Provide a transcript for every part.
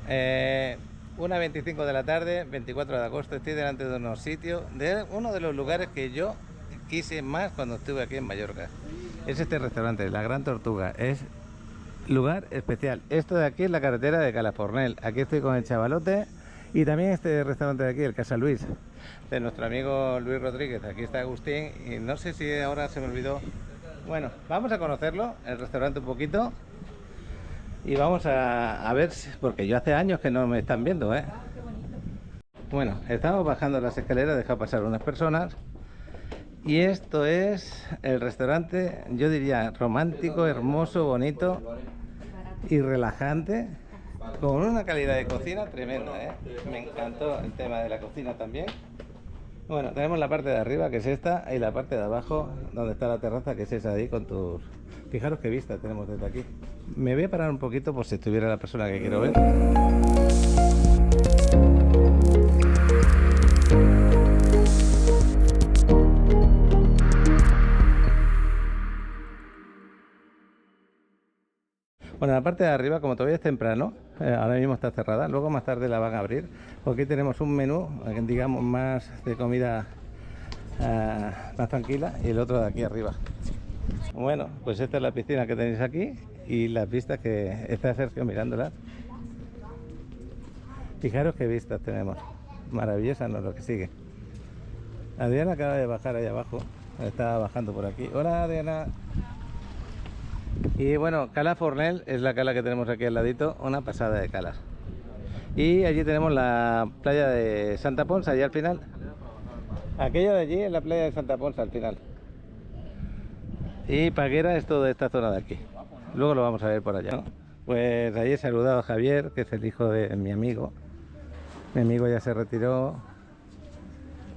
Eh, 1:25 de la tarde, 24 de agosto, estoy delante de unos sitios, de uno de los lugares que yo quise más cuando estuve aquí en Mallorca. Es este restaurante, La Gran Tortuga. Es lugar especial. Esto de aquí es la carretera de Calafornel. Aquí estoy con el chavalote y también este restaurante de aquí, el Casa Luis, de nuestro amigo Luis Rodríguez. Aquí está Agustín y no sé si ahora se me olvidó. Bueno, vamos a conocerlo, el restaurante un poquito. Y vamos a ver, porque yo hace años que no me están viendo, ¿eh? Bueno, estamos bajando las escaleras, deja pasar unas personas. Y esto es el restaurante, yo diría, romántico, hermoso, bonito y relajante, con una calidad de cocina tremenda, ¿eh? Me encantó el tema de la cocina también. Bueno, tenemos la parte de arriba, que es esta, y la parte de abajo, donde está la terraza, que es esa de ahí con tus... Fijaros qué vista tenemos desde aquí. Me voy a parar un poquito por si estuviera la persona que quiero ver. Bueno, la parte de arriba, como todavía es temprano, ahora mismo está cerrada, luego más tarde la van a abrir, porque aquí tenemos un menú, digamos, más de comida más tranquila, y el otro de aquí arriba. Bueno, pues esta es la piscina que tenéis aquí y las vistas que está Sergio mirándolas. Fijaros qué vistas tenemos, maravillosas, no lo que sigue. Adriana acaba de bajar ahí abajo, está bajando por aquí. Hola, Adriana. Y bueno, Cala Fornel es la cala que tenemos aquí al ladito, una pasada de calas. Y allí tenemos la playa de Santa Ponsa, allí al final. Aquello de allí es la playa de Santa Ponsa al final. Y Paguera es toda esta zona de aquí. Luego lo vamos a ver por allá, ¿no? Pues allí he saludado a Javier, que es el hijo de mi amigo. Mi amigo ya se retiró.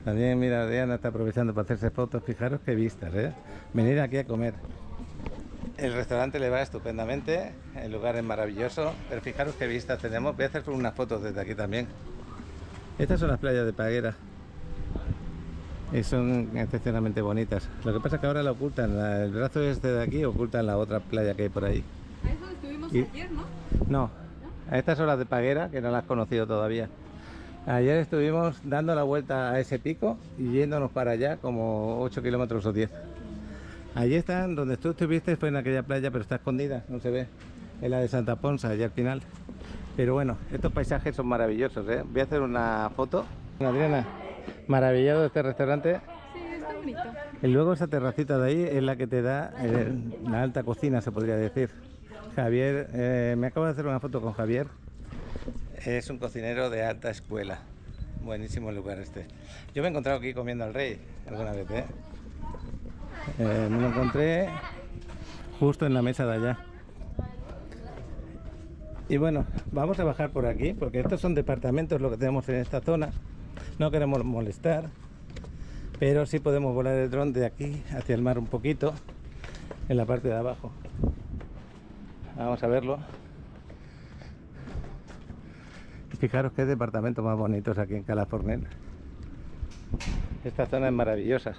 También, mira, Adriana está aprovechando para hacerse fotos. Fijaros qué vistas, ¿eh? Venir aquí a comer. El restaurante le va estupendamente, el lugar es maravilloso, pero fijaros qué vistas tenemos. Voy a hacer unas fotos desde aquí también. Estas son las playas de Paguera y son excepcionalmente bonitas. Lo que pasa es que ahora la ocultan, el brazo este de aquí ocultan la otra playa que hay por ahí. A eso estuvimos ayer, ¿no? No, estas son las de Paguera, que no las has conocido todavía. Ayer estuvimos dando la vuelta a ese pico y yéndonos para allá como 8 kilómetros o 10. Allí están, donde tú estuviste fue en aquella playa, pero está escondida, no se ve. Es la de Santa Ponsa, allá al final. Pero bueno, estos paisajes son maravillosos, ¿eh? Voy a hacer una foto. Adriana, maravillado de este restaurante. Sí, está bonito. Y luego esa terracita de ahí es la que te da la alta cocina, se podría decir. Javier, me acabo de hacer una foto con Javier. Es un cocinero de alta escuela. Buenísimo el lugar este. Yo me he encontrado aquí comiendo al rey alguna vez, ¿eh? Me lo encontré justo en la mesa de allá. Y bueno, vamos a bajar por aquí porque estos son departamentos lo que tenemos en esta zona. No queremos molestar, pero sí podemos volar el dron de aquí hacia el mar un poquito en la parte de abajo. Vamos a verlo. Y fijaros qué departamentos más bonitos aquí en Calafornel. Esta zona es maravillosa.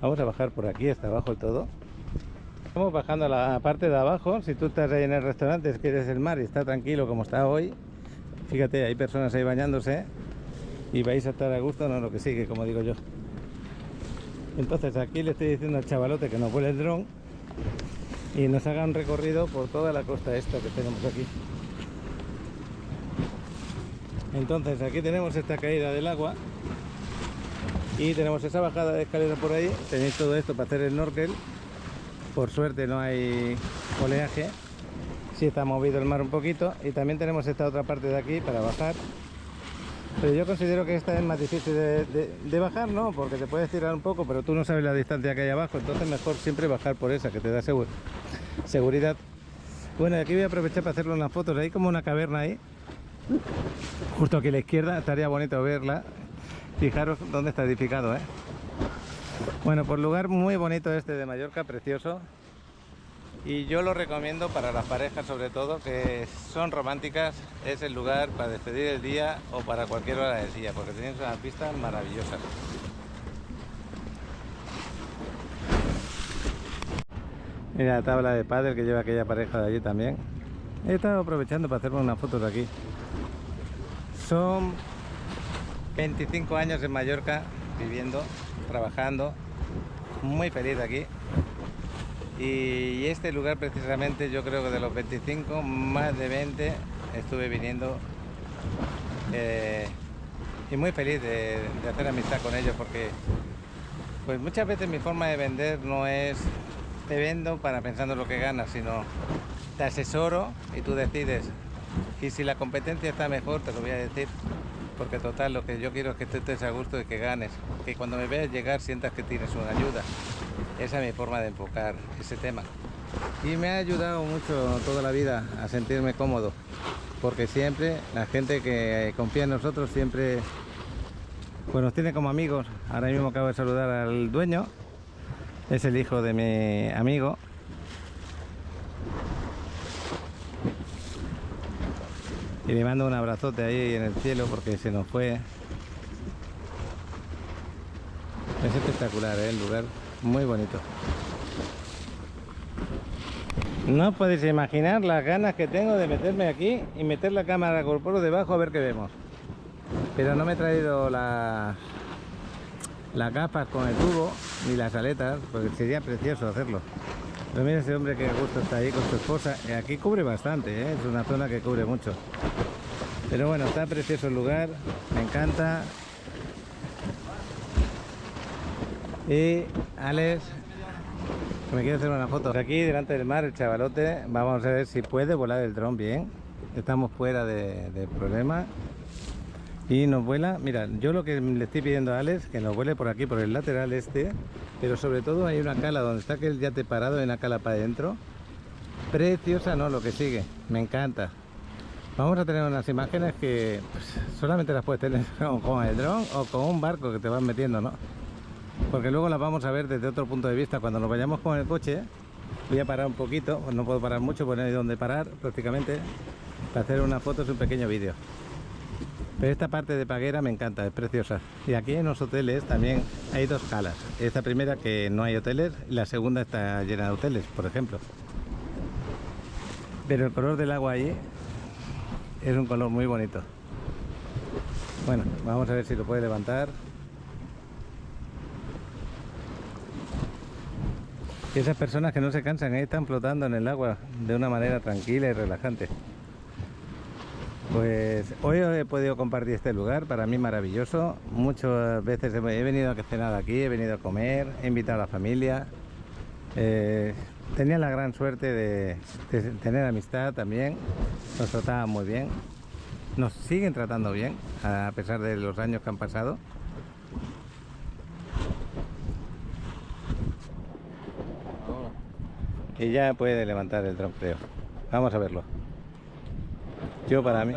Vamos a bajar por aquí hasta abajo del todo. Estamos bajando a la parte de abajo. Si tú estás ahí en el restaurante, quieres el mar y está tranquilo como está hoy, fíjate, hay personas ahí bañándose y vais a estar a gusto, no lo que sigue, como digo yo. Entonces aquí le estoy diciendo al chavalote que nos vuele el dron y nos haga un recorrido por toda la costa esta que tenemos aquí. Entonces aquí tenemos esta caída del agua. Y tenemos esa bajada de escalera por ahí. Tenéis todo esto para hacer el snorkel. Por suerte no hay oleaje. Sí está movido el mar un poquito. Y también tenemos esta otra parte de aquí para bajar. Pero yo considero que esta es más difícil de bajar, ¿no? Porque te puedes tirar un poco, pero tú no sabes la distancia que hay abajo. Entonces mejor siempre bajar por esa, que te da seguridad. Bueno, aquí voy a aprovechar para hacerle unas fotos. Hay como una caverna ahí. Justo aquí a la izquierda. Estaría bonito verla. Fijaros dónde está edificado, ¿eh? Bueno, pues lugar muy bonito este de Mallorca, precioso. Y yo lo recomiendo para las parejas sobre todo, que son románticas. Es el lugar para despedir el día o para cualquier hora del día, porque tenéis unas vistas maravillosas. Mira la tabla de pádel que lleva aquella pareja de allí también. He estado aprovechando para hacerme unas fotos de aquí. Son 25 años en Mallorca, viviendo, trabajando, muy feliz aquí. Y este lugar precisamente, yo creo que de los 25, más de 20 estuve viniendo, y muy feliz de hacer amistad con ellos, porque pues muchas veces mi forma de vender no es te vendo para pensando en lo que ganas, sino te asesoro y tú decides. Y si la competencia está mejor, te lo voy a decir, porque total, lo que yo quiero es que tú estés a gusto y que ganes, que cuando me veas llegar sientas que tienes una ayuda. Esa es mi forma de enfocar ese tema. Y me ha ayudado mucho toda la vida a sentirme cómodo, porque siempre la gente que confía en nosotros siempre pues nos tiene como amigos. Ahora mismo acabo de saludar al dueño, es el hijo de mi amigo. Y le mando un abrazote ahí en el cielo porque se nos fue. Es espectacular, el lugar, muy bonito. No os podéis imaginar las ganas que tengo de meterme aquí y meter la cámara GoPro debajo a ver qué vemos. Pero no me he traído las gafas con el tubo ni las aletas, porque sería precioso hacerlo. Pero mira ese hombre que a gusto está ahí con su esposa. Aquí cubre bastante, es una zona que cubre mucho. Pero bueno, está precioso el lugar, me encanta. Y Alex, que me quiere hacer una foto. Aquí delante del mar, el chavalote, vamos a ver si puede volar el dron bien. Estamos fuera de problema. Y nos vuela, mira, yo lo que le estoy pidiendo a Alex, que nos vuele por aquí, por el lateral este, pero sobre todo hay una cala donde está aquel yate parado, hay una cala para adentro. Preciosa, no, lo que sigue, me encanta. Vamos a tener unas imágenes que pues, solamente las puedes tener con el dron o con un barco que te van metiendo, ¿no? Porque luego las vamos a ver desde otro punto de vista. Cuando nos vayamos con el coche, voy a parar un poquito, pues no puedo parar mucho, porque no hay donde parar prácticamente, para hacer unas fotos y un pequeño vídeo. Pero esta parte de Paguera me encanta, es preciosa. Y aquí en los hoteles también hay dos calas. Esta primera que no hay hoteles, y la segunda está llena de hoteles, por ejemplo. Pero el color del agua ahí es un color muy bonito. Bueno, vamos a ver si lo puede levantar. Y esas personas que no se cansan, ahí están flotando en el agua de una manera tranquila y relajante. Pues hoy he podido compartir este lugar, para mí maravilloso. Muchas veces he venido a cenar aquí, he venido a comer, he invitado a la familia. Tenía la gran suerte de tener amistad también, nos trataban muy bien, nos siguen tratando bien a pesar de los años que han pasado. Y ya puede levantar el dron, creo. Vamos a verlo. Yo para mí.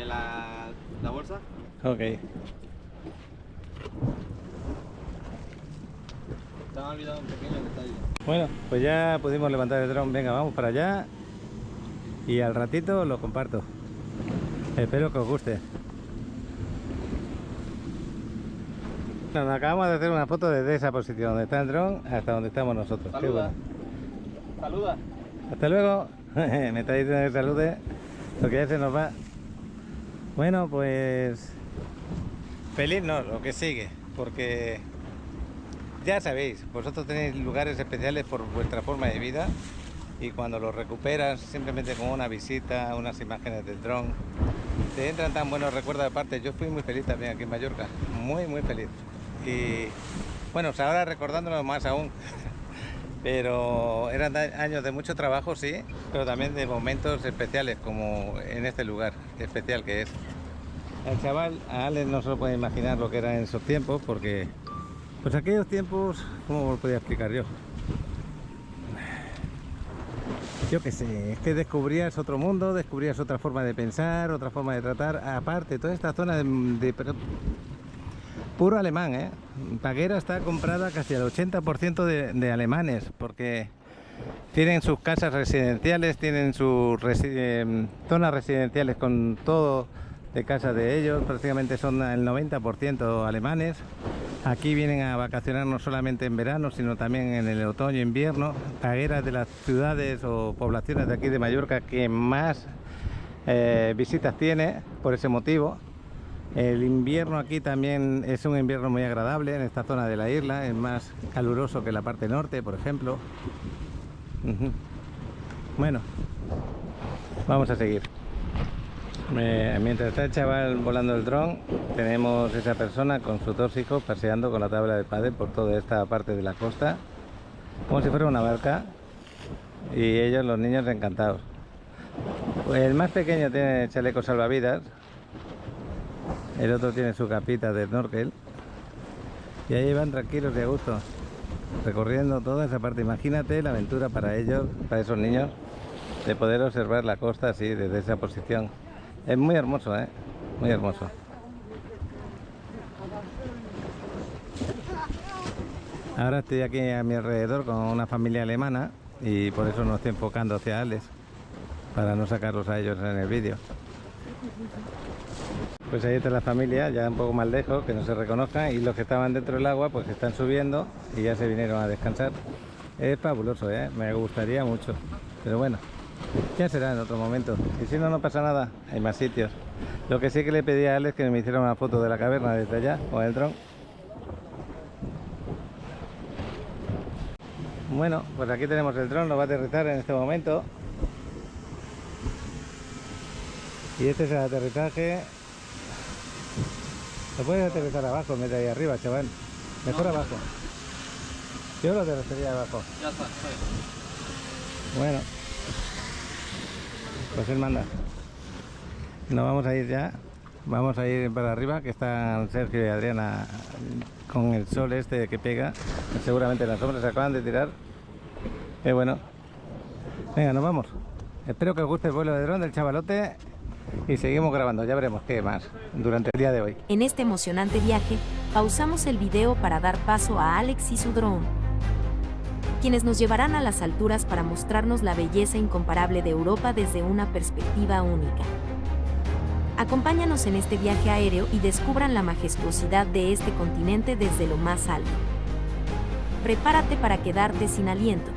¿La bolsa? Ok. Se me ha olvidado un pequeño detalle. Bueno, pues ya pudimos levantar el dron. Venga, vamos para allá. Y al ratito lo comparto. Espero que os guste. Nos acabamos de hacer una foto desde esa posición donde está el dron hasta donde estamos nosotros. Saluda. Qué bueno. Saluda. Hasta luego. Me está diciendo que salude porque ya se nos va. Bueno, pues feliz no, lo que sigue, porque ya sabéis, vosotros tenéis lugares especiales por vuestra forma de vida, y cuando los recuperas simplemente con una visita, unas imágenes del dron, te entran tan buenos recuerdos. Aparte, yo fui muy feliz también aquí en Mallorca, muy feliz. Y bueno, ahora recordándolo más aún. Pero eran años de mucho trabajo, sí, pero también de momentos especiales, como en este lugar especial que es. El chaval, a Alex no se lo puede imaginar lo que eran esos tiempos, porque pues aquellos tiempos, ¿cómo lo podía explicar yo? Yo qué sé, es que descubrías otro mundo, descubrías otra forma de pensar, otra forma de tratar. Aparte, toda esta zona de puro alemán, ¿eh? Paguera está comprada casi al 80% de alemanes, porque tienen sus casas residenciales, tienen sus zonas residenciales con todo de casa de ellos, prácticamente son el 90% alemanes. Aquí vienen a vacacionar no solamente en verano, sino también en el otoño e invierno. Taguera de las ciudades o poblaciones de aquí de Mallorca que más visitas tiene por ese motivo. El invierno aquí también es un invierno muy agradable en esta zona de la isla, es más caluroso que la parte norte, por ejemplo. Bueno, vamos a seguir. Mientras está el chaval volando el dron, tenemos esa persona con sus dos hijos paseando con la tabla de pádel por toda esta parte de la costa, como si fuera una barca, y ellos, los niños, encantados. Pues el más pequeño tiene chaleco salvavidas, el otro tiene su capita de snorkel, y ahí van tranquilos y a gusto, recorriendo toda esa parte. Imagínate la aventura para ellos, para esos niños, de poder observar la costa así, desde esa posición. Es muy hermoso, muy hermoso. Ahora estoy aquí a mi alrededor con una familia alemana y por eso no estoy enfocando hacia Alex, para no sacarlos a ellos en el vídeo. Pues ahí está la familia, ya un poco más lejos, que no se reconozcan, y los que estaban dentro del agua pues están subiendo y ya se vinieron a descansar. Es fabuloso, me gustaría mucho, pero bueno, ya será en otro momento. Y si no, no pasa nada, hay más sitios. Lo que sí que le pedí a Alex que me hiciera una foto de la caverna desde allá, con el dron. Bueno, pues aquí tenemos el dron, lo va a aterrizar en este momento. Y este es el aterrizaje. Lo puedes aterrizar abajo en vez de ahí arriba, chaval. Mejor no, abajo. Yo lo aterrizaría abajo. Ya está, está bien. Bueno. Pues él manda. Nos vamos a ir ya. Vamos a ir para arriba, que están Sergio y Adriana con el sol este que pega. Seguramente las sombras se acaban de tirar. Y bueno. Venga, nos vamos. Espero que os guste el vuelo de dron del chavalote. Y seguimos grabando, ya veremos qué más durante el día de hoy. En este emocionante viaje, pausamos el video para dar paso a Alex y su dron, quienes nos llevarán a las alturas para mostrarnos la belleza incomparable de Europa desde una perspectiva única. Acompáñanos en este viaje aéreo y descubran la majestuosidad de este continente desde lo más alto. Prepárate para quedarte sin aliento.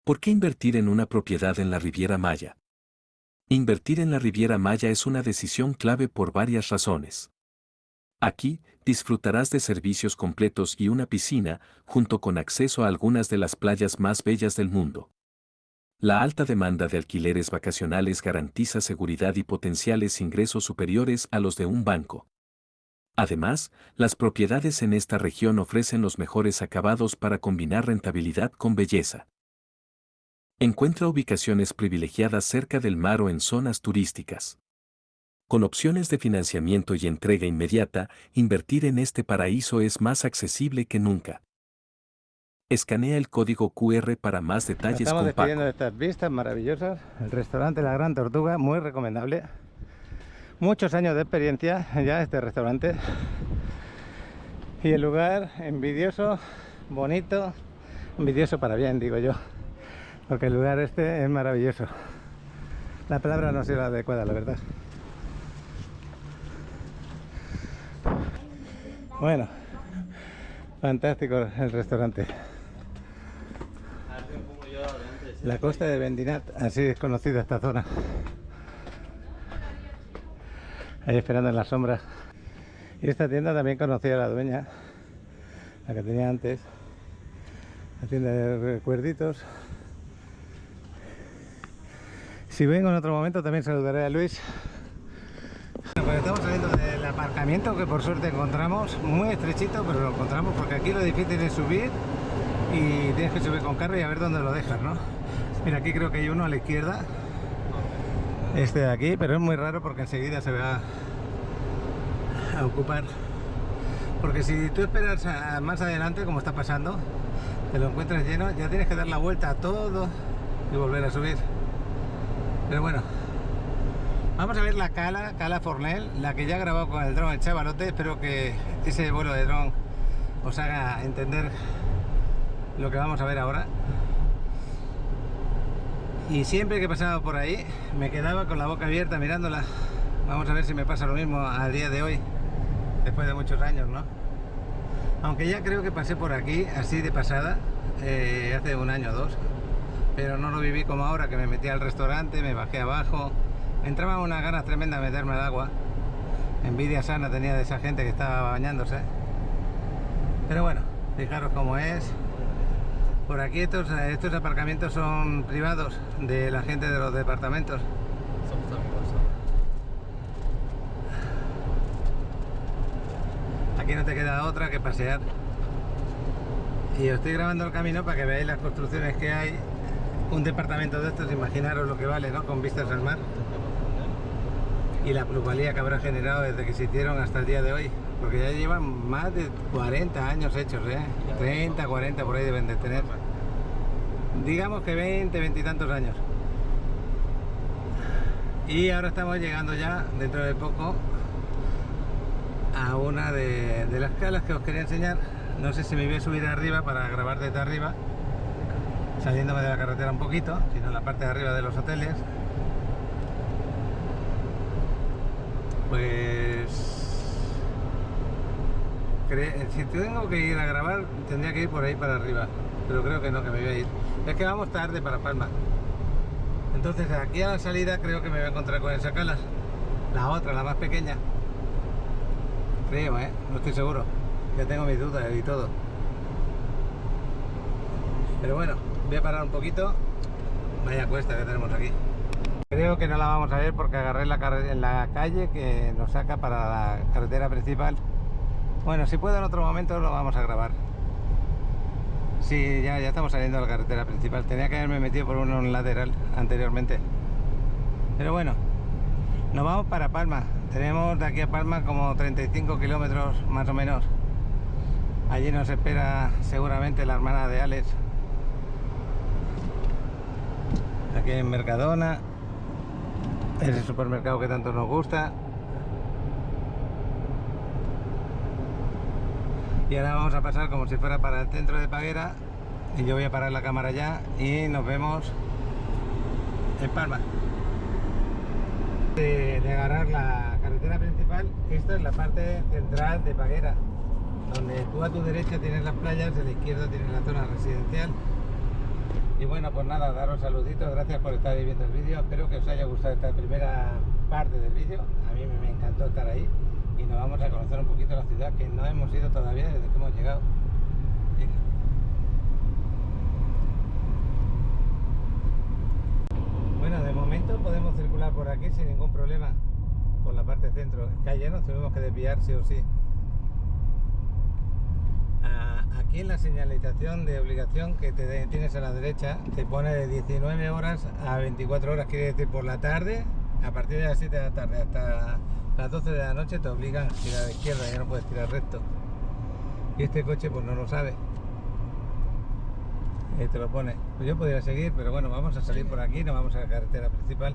¿Por qué invertir en una propiedad en la Riviera Maya? Invertir en la Riviera Maya es una decisión clave por varias razones. Aquí, disfrutarás de servicios completos y una piscina, junto con acceso a algunas de las playas más bellas del mundo. La alta demanda de alquileres vacacionales garantiza seguridad y potenciales ingresos superiores a los de un banco. Además, las propiedades en esta región ofrecen los mejores acabados para combinar rentabilidad con belleza. Encuentra ubicaciones privilegiadas cerca del mar o en zonas turísticas. Con opciones de financiamiento y entrega inmediata, invertir en este paraíso es más accesible que nunca. Escanea el código QR para más detalles. Estamos con despidiendo Paco. de estas vistas maravillosas. El restaurante La Gran Tortuga, muy recomendable. Muchos años de experiencia ya este restaurante. Y el lugar envidioso, bonito, envidioso para bien, digo yo. Porque el lugar este es maravilloso. La palabra no será adecuada, la verdad. Bueno, fantástico el restaurante. La costa de Vendinat, así es conocida esta zona. Ahí esperando en la sombra. Y esta tienda también conocía a la dueña, la que tenía antes. La tienda de recuerditos. Si vengo en otro momento también saludaré a Luis. Bueno, pues estamos saliendo del aparcamiento que por suerte encontramos, muy estrechito, pero lo encontramos porque aquí lo difícil es subir y tienes que subir con carro y a ver dónde lo dejas, ¿no? Mira, aquí creo que hay uno a la izquierda, este de aquí, pero es muy raro porque enseguida se va a ocupar. Porque si tú esperas más adelante, como está pasando, te lo encuentras lleno, ya tienes que dar la vuelta a todo y volver a subir. Pero bueno, vamos a ver la Cala Fornell, la que ya he grabado con el dron el chavalote. Espero que ese vuelo de dron os haga entender lo que vamos a ver ahora. Y siempre que pasaba por ahí me quedaba con la boca abierta mirándola. Vamos a ver si me pasa lo mismo al día de hoy, después de muchos años, ¿no? Aunque ya creo que pasé por aquí así de pasada hace un año o dos, pero no lo viví como ahora, que me metí al restaurante, me bajé abajo, me entraban unas ganas tremendas de meterme al agua. Envidia sana tenía de esa gente que estaba bañándose. Pero bueno, fijaros cómo es. Por aquí estos aparcamientos son privados de la gente de los departamentos. Aquí no te queda otra que pasear. Y os estoy grabando el camino para que veáis las construcciones que hay. Un departamento de estos, imaginaros lo que vale, ¿no? Con vistas al mar. Y la plusvalía que habrá generado desde que se hicieron hasta el día de hoy. Porque ya llevan más de 40 años hechos, 30, 40 por ahí deben de tener. Digamos que 20 y tantos años. Y ahora estamos llegando ya, dentro de poco, a una de las calas que os quería enseñar. No sé si me voy a subir arriba para grabar desde arriba, saliéndome de la carretera un poquito, sino en la parte de arriba de los hoteles. Pues si tengo que ir a grabar tendría que ir por ahí para arriba, pero creo que no, que me voy a ir. Es que vamos tarde para Palma. Entonces aquí a la salida creo que me voy a encontrar con esa cala, la otra, la más pequeña. Creo, no estoy seguro, ya tengo mis dudas y todo. Pero bueno, voy a parar un poquito. Vaya cuesta que tenemos aquí. Creo que no la vamos a ver porque agarré en la calle que nos saca para la carretera principal. Bueno, si puedo en otro momento lo vamos a grabar. Sí, ya estamos saliendo de la carretera principal. Tenía que haberme metido por un lateral anteriormente. Pero bueno, nos vamos para Palma. Tenemos de aquí a Palma como 35 kilómetros más o menos. Allí nos espera seguramente la hermana de Alex. Aquí en Mercadona, ese supermercado que tanto nos gusta. Y ahora vamos a pasar como si fuera para el centro de Paguera. Y yo voy a parar la cámara ya y nos vemos en Palma. De agarrar la carretera principal, esta es la parte central de Paguera, donde tú a tu derecha tienes las playas, a la izquierda tienes la zona residencial. Y bueno, pues nada, daros saluditos, gracias por estar viendo el vídeo. Espero que os haya gustado esta primera parte del vídeo. A mí me encantó estar ahí y nos vamos a conocer un poquito la ciudad, que no hemos ido todavía desde que hemos llegado. Venga. Bueno, de momento podemos circular por aquí sin ningún problema, por la parte centro. Calle nos tuvimos que desviar sí o sí. Aquí en la señalización de obligación que tienes a la derecha te pone de 19 horas a 24 horas, quiere decir por la tarde, a partir de las 7 de la tarde hasta las 12 de la noche te obligan a girar a la izquierda, ya no puedes girar recto. Y este coche pues no lo sabe, te lo pone. Pues yo podría seguir, pero bueno, vamos a salir por aquí, nos vamos a la carretera principal.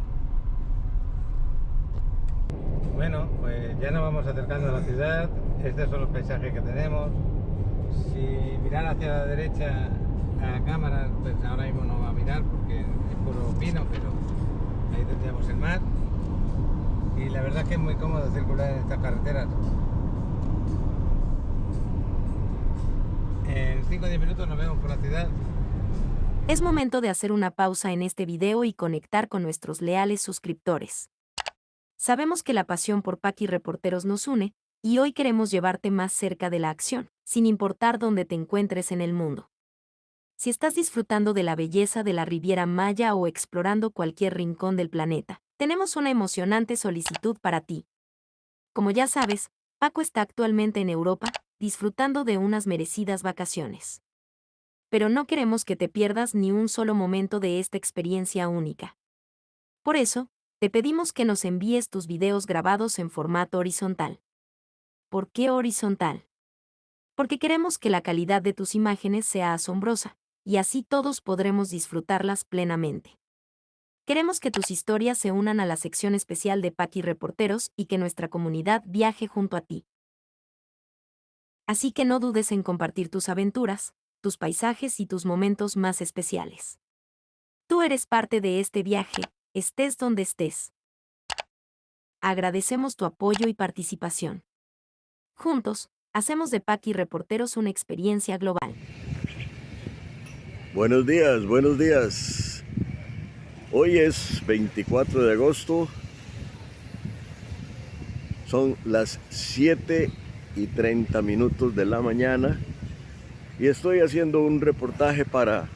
Bueno, pues ya nos vamos acercando a la ciudad. Estos son los paisajes que tenemos. Si mirar hacia la derecha a la cámara, pues ahora mismo no va a mirar porque es puro pino, pero ahí tendríamos el mar. Y la verdad es que es muy cómodo circular en estas carreteras. En 5 o 10 minutos nos vemos por la ciudad. Es momento de hacer una pausa en este video y conectar con nuestros leales suscriptores. Sabemos que la pasión por Paqui Reporteros nos une, y hoy queremos llevarte más cerca de la acción, sin importar dónde te encuentres en el mundo. Si estás disfrutando de la belleza de la Riviera Maya o explorando cualquier rincón del planeta, tenemos una emocionante solicitud para ti. Como ya sabes, Paco está actualmente en Europa, disfrutando de unas merecidas vacaciones. Pero no queremos que te pierdas ni un solo momento de esta experiencia única. Por eso, te pedimos que nos envíes tus videos grabados en formato horizontal. ¿Por qué horizontal? Porque queremos que la calidad de tus imágenes sea asombrosa, y así todos podremos disfrutarlas plenamente. Queremos que tus historias se unan a la sección especial de Paqui Reporteros y que nuestra comunidad viaje junto a ti. Así que no dudes en compartir tus aventuras, tus paisajes y tus momentos más especiales. Tú eres parte de este viaje, estés donde estés. Agradecemos tu apoyo y participación. Juntos, hacemos de Paqui Reporteros una experiencia global. Buenos días, buenos días. Hoy es 24 de agosto. Son las 7:30 de la mañana y estoy haciendo un reportaje para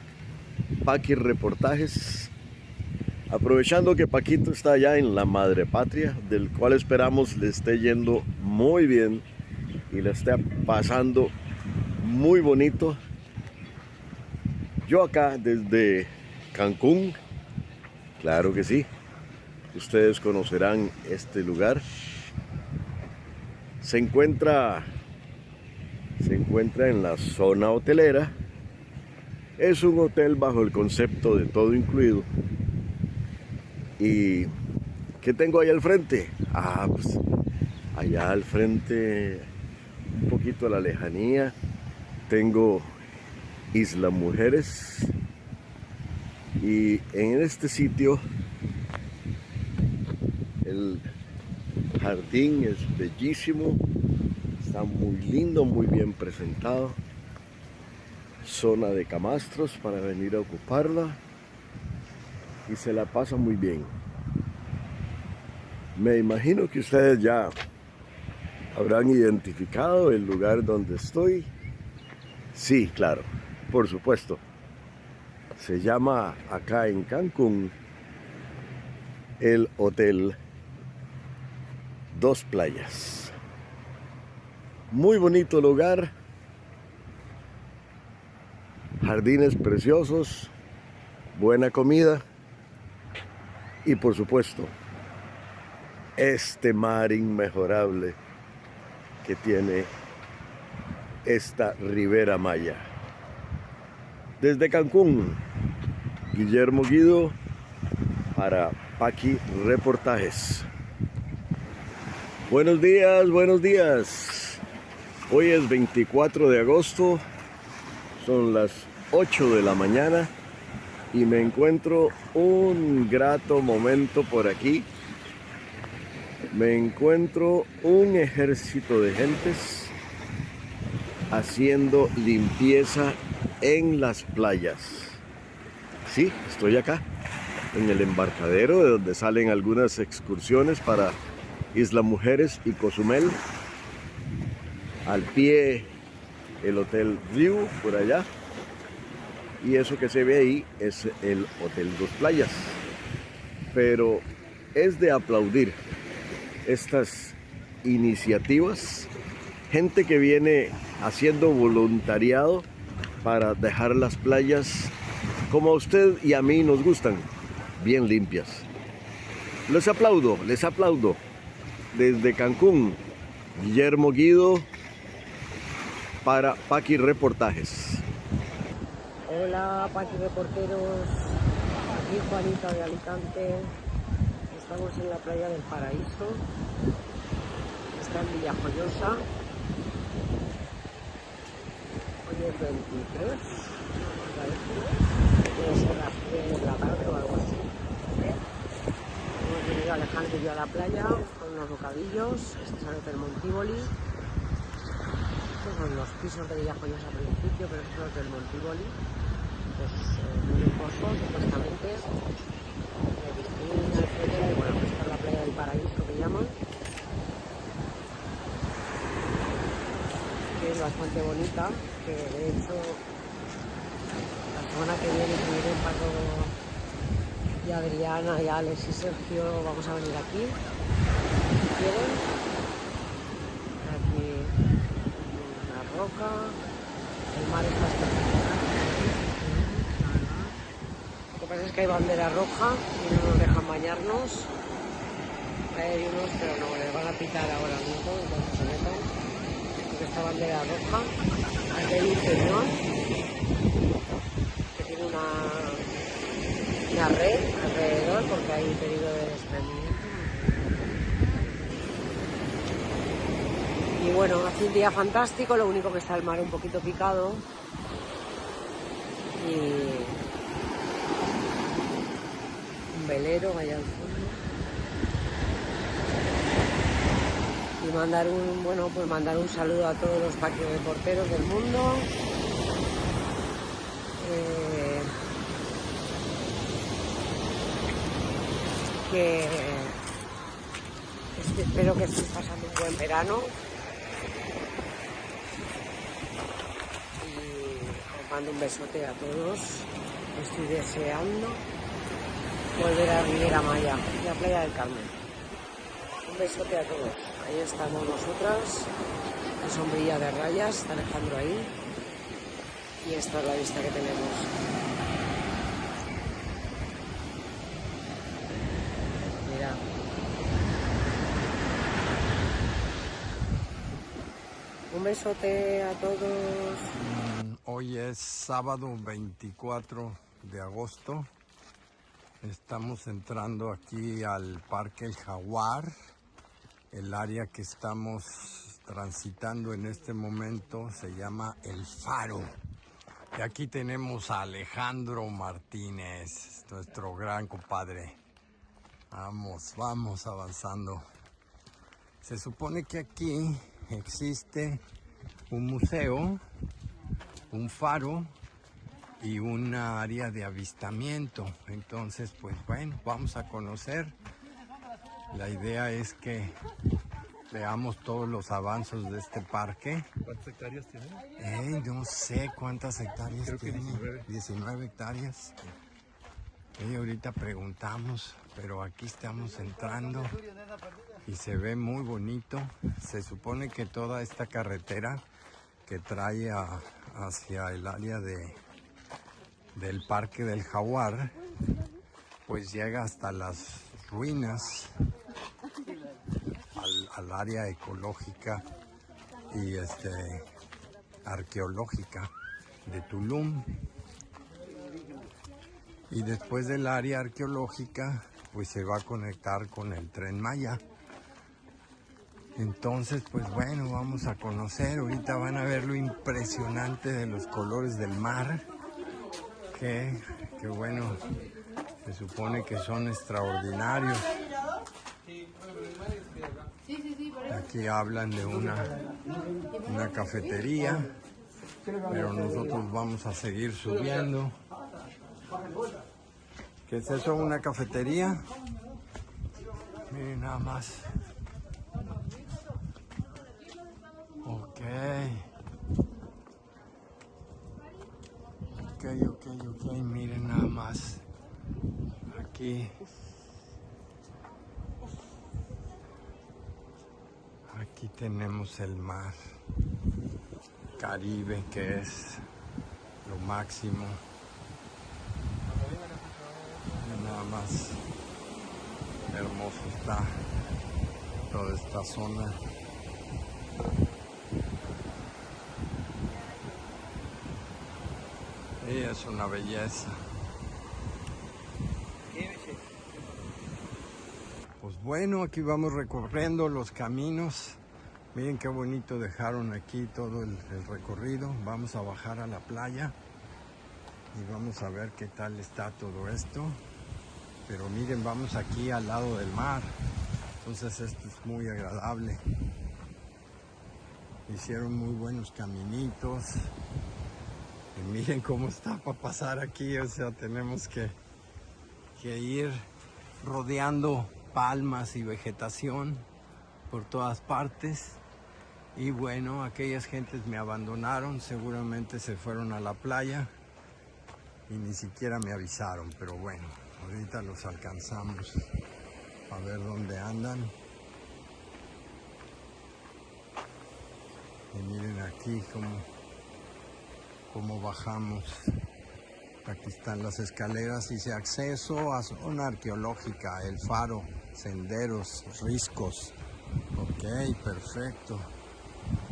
Paqui Reportajes, aprovechando que Paquito está allá en la madre patria, del cual esperamos le esté yendo muy bien y le esté pasando muy bonito. Yo acá desde Cancún, claro que sí, ustedes conocerán este lugar. Se encuentra en la zona hotelera. Es un hotel bajo el concepto de todo incluido. ¿Y qué tengo ahí al frente? Pues allá al frente, un poquito a la lejanía, tengo Isla Mujeres. Y en este sitio el jardín es bellísimo, está muy lindo, muy bien presentado. Zona de camastros para venir a ocuparla y se la pasa muy bien. Me imagino que ustedes ya habrán identificado el lugar donde estoy. Sí, claro, por supuesto. Se llama acá en Cancún el Hotel Dos Playas. Muy bonito lugar, jardines preciosos, buena comida y por supuesto este mar inmejorable que tiene esta Riviera Maya. Desde Cancún, Guillermo Guido para Paqui Reportajes. Buenos días, buenos días. Hoy es 24 de agosto, son las 8 de la mañana y me encuentro un grato momento por aquí. Me encuentro un ejército de gentes haciendo limpieza en las playas. sí, estoy acá, en el embarcadero de donde salen algunas excursiones para Isla Mujeres y Cozumel. Al pie el Hotel View, por allá. Y eso que se ve ahí es el Hotel Dos Playas. Pero es de aplaudir estas iniciativas. Gente que viene haciendo voluntariado para dejar las playas como a usted y a mí nos gustan, bien limpias. Les aplaudo. Desde Cancún, Guillermo Guido para Paqui Reportajes. Hola Paqui Reporteros, aquí Juanita de Alicante. Estamos en la playa del Paraíso, está en Villajoyosa. Hoy es 23, debe ser las 3 de la tarde o algo así. Hemos venido Alejandro y yo a la playa con unos bocadillos. Este es el Hotel Montívoli. Estos son los pisos de Villajoyosa al principio, pero estos son los del Montívoli. Es muy lujoso, supuestamente, de piscina, etcétera. Y bueno, esta es la playa del Paraíso que llaman, que es bastante bonita, que de hecho la semana que viene Paco y Adriana y Alex y Sergio vamos a venir aquí, si quieren. Aquí una roca, el mar está espectacular. Lo que pasa es que hay bandera roja y no nos dejan bañarnos. Hay unos, pero no, les van a pitar ahora mismo, entonces se metan. Porque esta bandera roja, aquí hay un peñón que tiene una red alrededor porque hay peligro de desprendimiento. Y bueno, hace un día fantástico, lo único que está el mar un poquito picado. Y velero allá al fondo, y mandar un saludo a todos los Paqui Reporteros del mundo, que espero que estéis pasando un buen verano y os mando un besote a todos. Estoy deseando volver a Riviera Maya y a Playa del Carmen. Un besote a todos. Ahí estamos nosotras, la sombrilla de rayas, está Alejandro ahí, y esta es la vista que tenemos. Mira. Un besote a todos. Hoy es sábado 24 de agosto. Estamos entrando aquí al Parque El Jaguar. El área que estamos transitando en este momento se llama El Faro. Y aquí tenemos a Alejandro Martínez, nuestro gran compadre. Vamos avanzando. Se supone que aquí existe un museo, un faro y una área de avistamiento. Entonces, pues bueno, vamos a conocer. La idea es que veamos todos los avances de este parque. ¿Cuántas hectáreas tiene? No sé cuántas hectáreas Creo que tiene. 19. 19 hectáreas. Ahorita preguntamos, pero aquí estamos entrando y se ve muy bonito. Se supone que toda esta carretera que trae hacia el área del Parque del Jaguar, pues llega hasta las ruinas, al área ecológica y arqueológica de Tulum. Y después del área arqueológica, pues se va a conectar con el Tren Maya. Entonces, pues bueno, vamos a conocer. Ahorita van a ver lo impresionante de los colores del mar, que bueno, se supone que son extraordinarios. Aquí hablan de una cafetería, pero nosotros vamos a seguir subiendo. ¿Qué es eso? ¿Una cafetería? Miren nada más. Ok. Ok, miren nada más. Aquí. Aquí tenemos el mar Caribe, que es lo máximo. Miren nada más. Hermoso está toda esta zona. Y es una belleza. Pues bueno, aquí vamos recorriendo los caminos. Miren qué bonito dejaron aquí todo el recorrido. Vamos a bajar a la playa y vamos a ver qué tal está todo esto. Pero miren, vamos aquí al lado del mar. Entonces esto es muy agradable. Hicieron muy buenos caminitos. Y miren cómo está para pasar aquí, o sea, tenemos que ir rodeando palmas y vegetación por todas partes. Y bueno, aquellas gentes me abandonaron, seguramente se fueron a la playa y ni siquiera me avisaron, pero bueno, ahorita los alcanzamos a ver dónde andan. Y miren aquí cómo bajamos. Aquí están las escaleras, dice acceso a zona arqueológica, el faro, senderos, riscos. Ok, perfecto.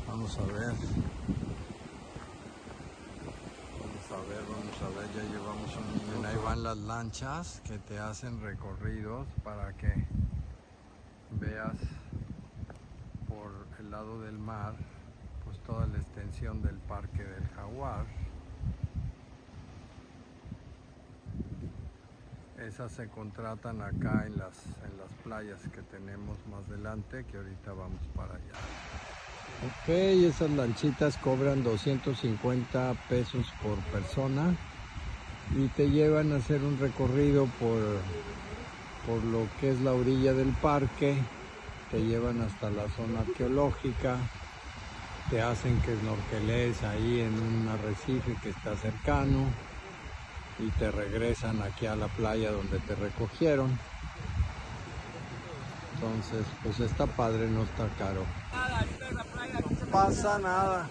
Vamos a ver. Vamos a ver, ya llevamos un minuto. Ahí van las lanchas que te hacen recorridos para que veas por el lado del mar, pues toda la extensión del Parque del Jaguar. Esas se contratan acá en las playas que tenemos más adelante, que ahorita vamos para allá. Ok, esas lanchitas cobran 250 pesos por persona y te llevan a hacer un recorrido por lo que es la orilla del parque, te llevan hasta la zona arqueológica, te hacen que snorkelees ahí en un arrecife que está cercano y te regresan aquí a la playa donde te recogieron. Entonces, pues está padre, no está caro. No pasa nada.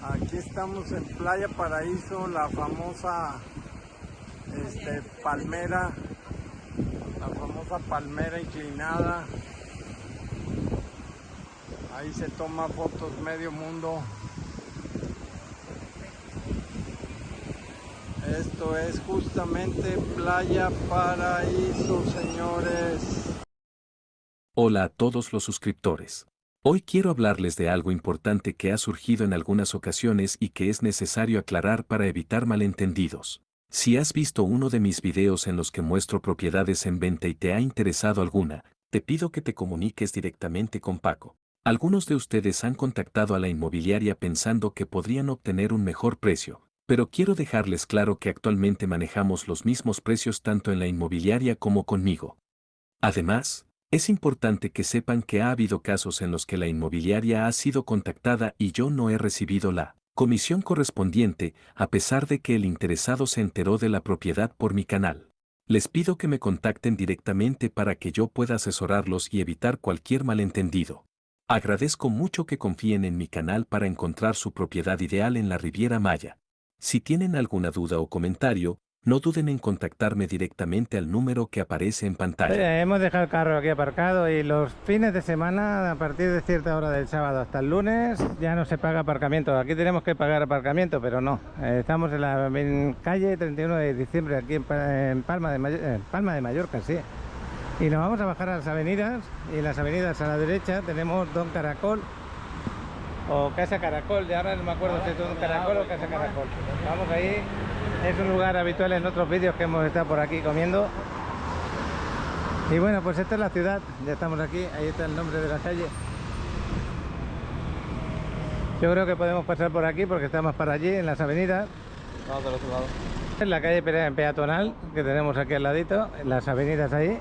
Aquí estamos en Playa Paraíso, la famosa palmera, inclinada. Ahí se toma fotos medio mundo. Esto es justamente Playa Paraíso, señores. Hola a todos los suscriptores. Hoy quiero hablarles de algo importante que ha surgido en algunas ocasiones y que es necesario aclarar para evitar malentendidos. Si has visto uno de mis videos en los que muestro propiedades en venta y te ha interesado alguna, te pido que te comuniques directamente con Paco. Algunos de ustedes han contactado a la inmobiliaria pensando que podrían obtener un mejor precio, pero quiero dejarles claro que actualmente manejamos los mismos precios tanto en la inmobiliaria como conmigo. Además, es importante que sepan que ha habido casos en los que la inmobiliaria ha sido contactada y yo no he recibido la comisión correspondiente, a pesar de que el interesado se enteró de la propiedad por mi canal. Les pido que me contacten directamente para que yo pueda asesorarlos y evitar cualquier malentendido. Agradezco mucho que confíen en mi canal para encontrar su propiedad ideal en la Riviera Maya. Si tienen alguna duda o comentario, no duden en contactarme directamente al número que aparece en pantalla. Hemos dejado el carro aquí aparcado y los fines de semana, a partir de cierta hora del sábado hasta el lunes, ya no se paga aparcamiento. Aquí tenemos que pagar aparcamiento, pero no. Estamos en la calle 31 de diciembre, aquí en Palma de Mallorca, sí. Y nos vamos a bajar a las avenidas, y en las avenidas a la derecha tenemos Don Caracol o Casa Caracol, de ahora no me acuerdo si es Don Caracol o Casa Caracol. Vamos ahí. Es un lugar habitual en otros vídeos que hemos estado por aquí comiendo. Y bueno, pues esta es la ciudad. Ya estamos aquí. Ahí está el nombre de la calle. Yo creo que podemos pasar por aquí porque estamos para allí en las avenidas. Vamos al otro lado. Es la calle peatonal que tenemos aquí al ladito, las avenidas ahí.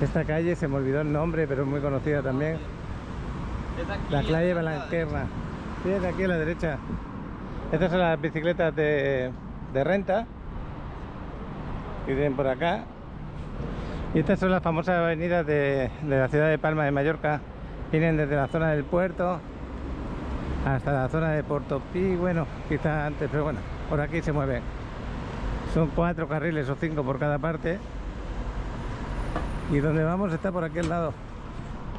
Esta calle se me olvidó el nombre, pero es muy conocida también. La calle Blanquerna. Sí, es de aquí a la derecha. Estas son las bicicletas de renta que vienen por acá. Y estas son las famosas avenidas de la ciudad de Palma de Mallorca. Vienen desde la zona del puerto hasta la zona de Portopí, bueno, quizás antes, pero bueno, por aquí se mueven. Son 4 carriles o 5 por cada parte. Y donde vamos está por aquí al lado.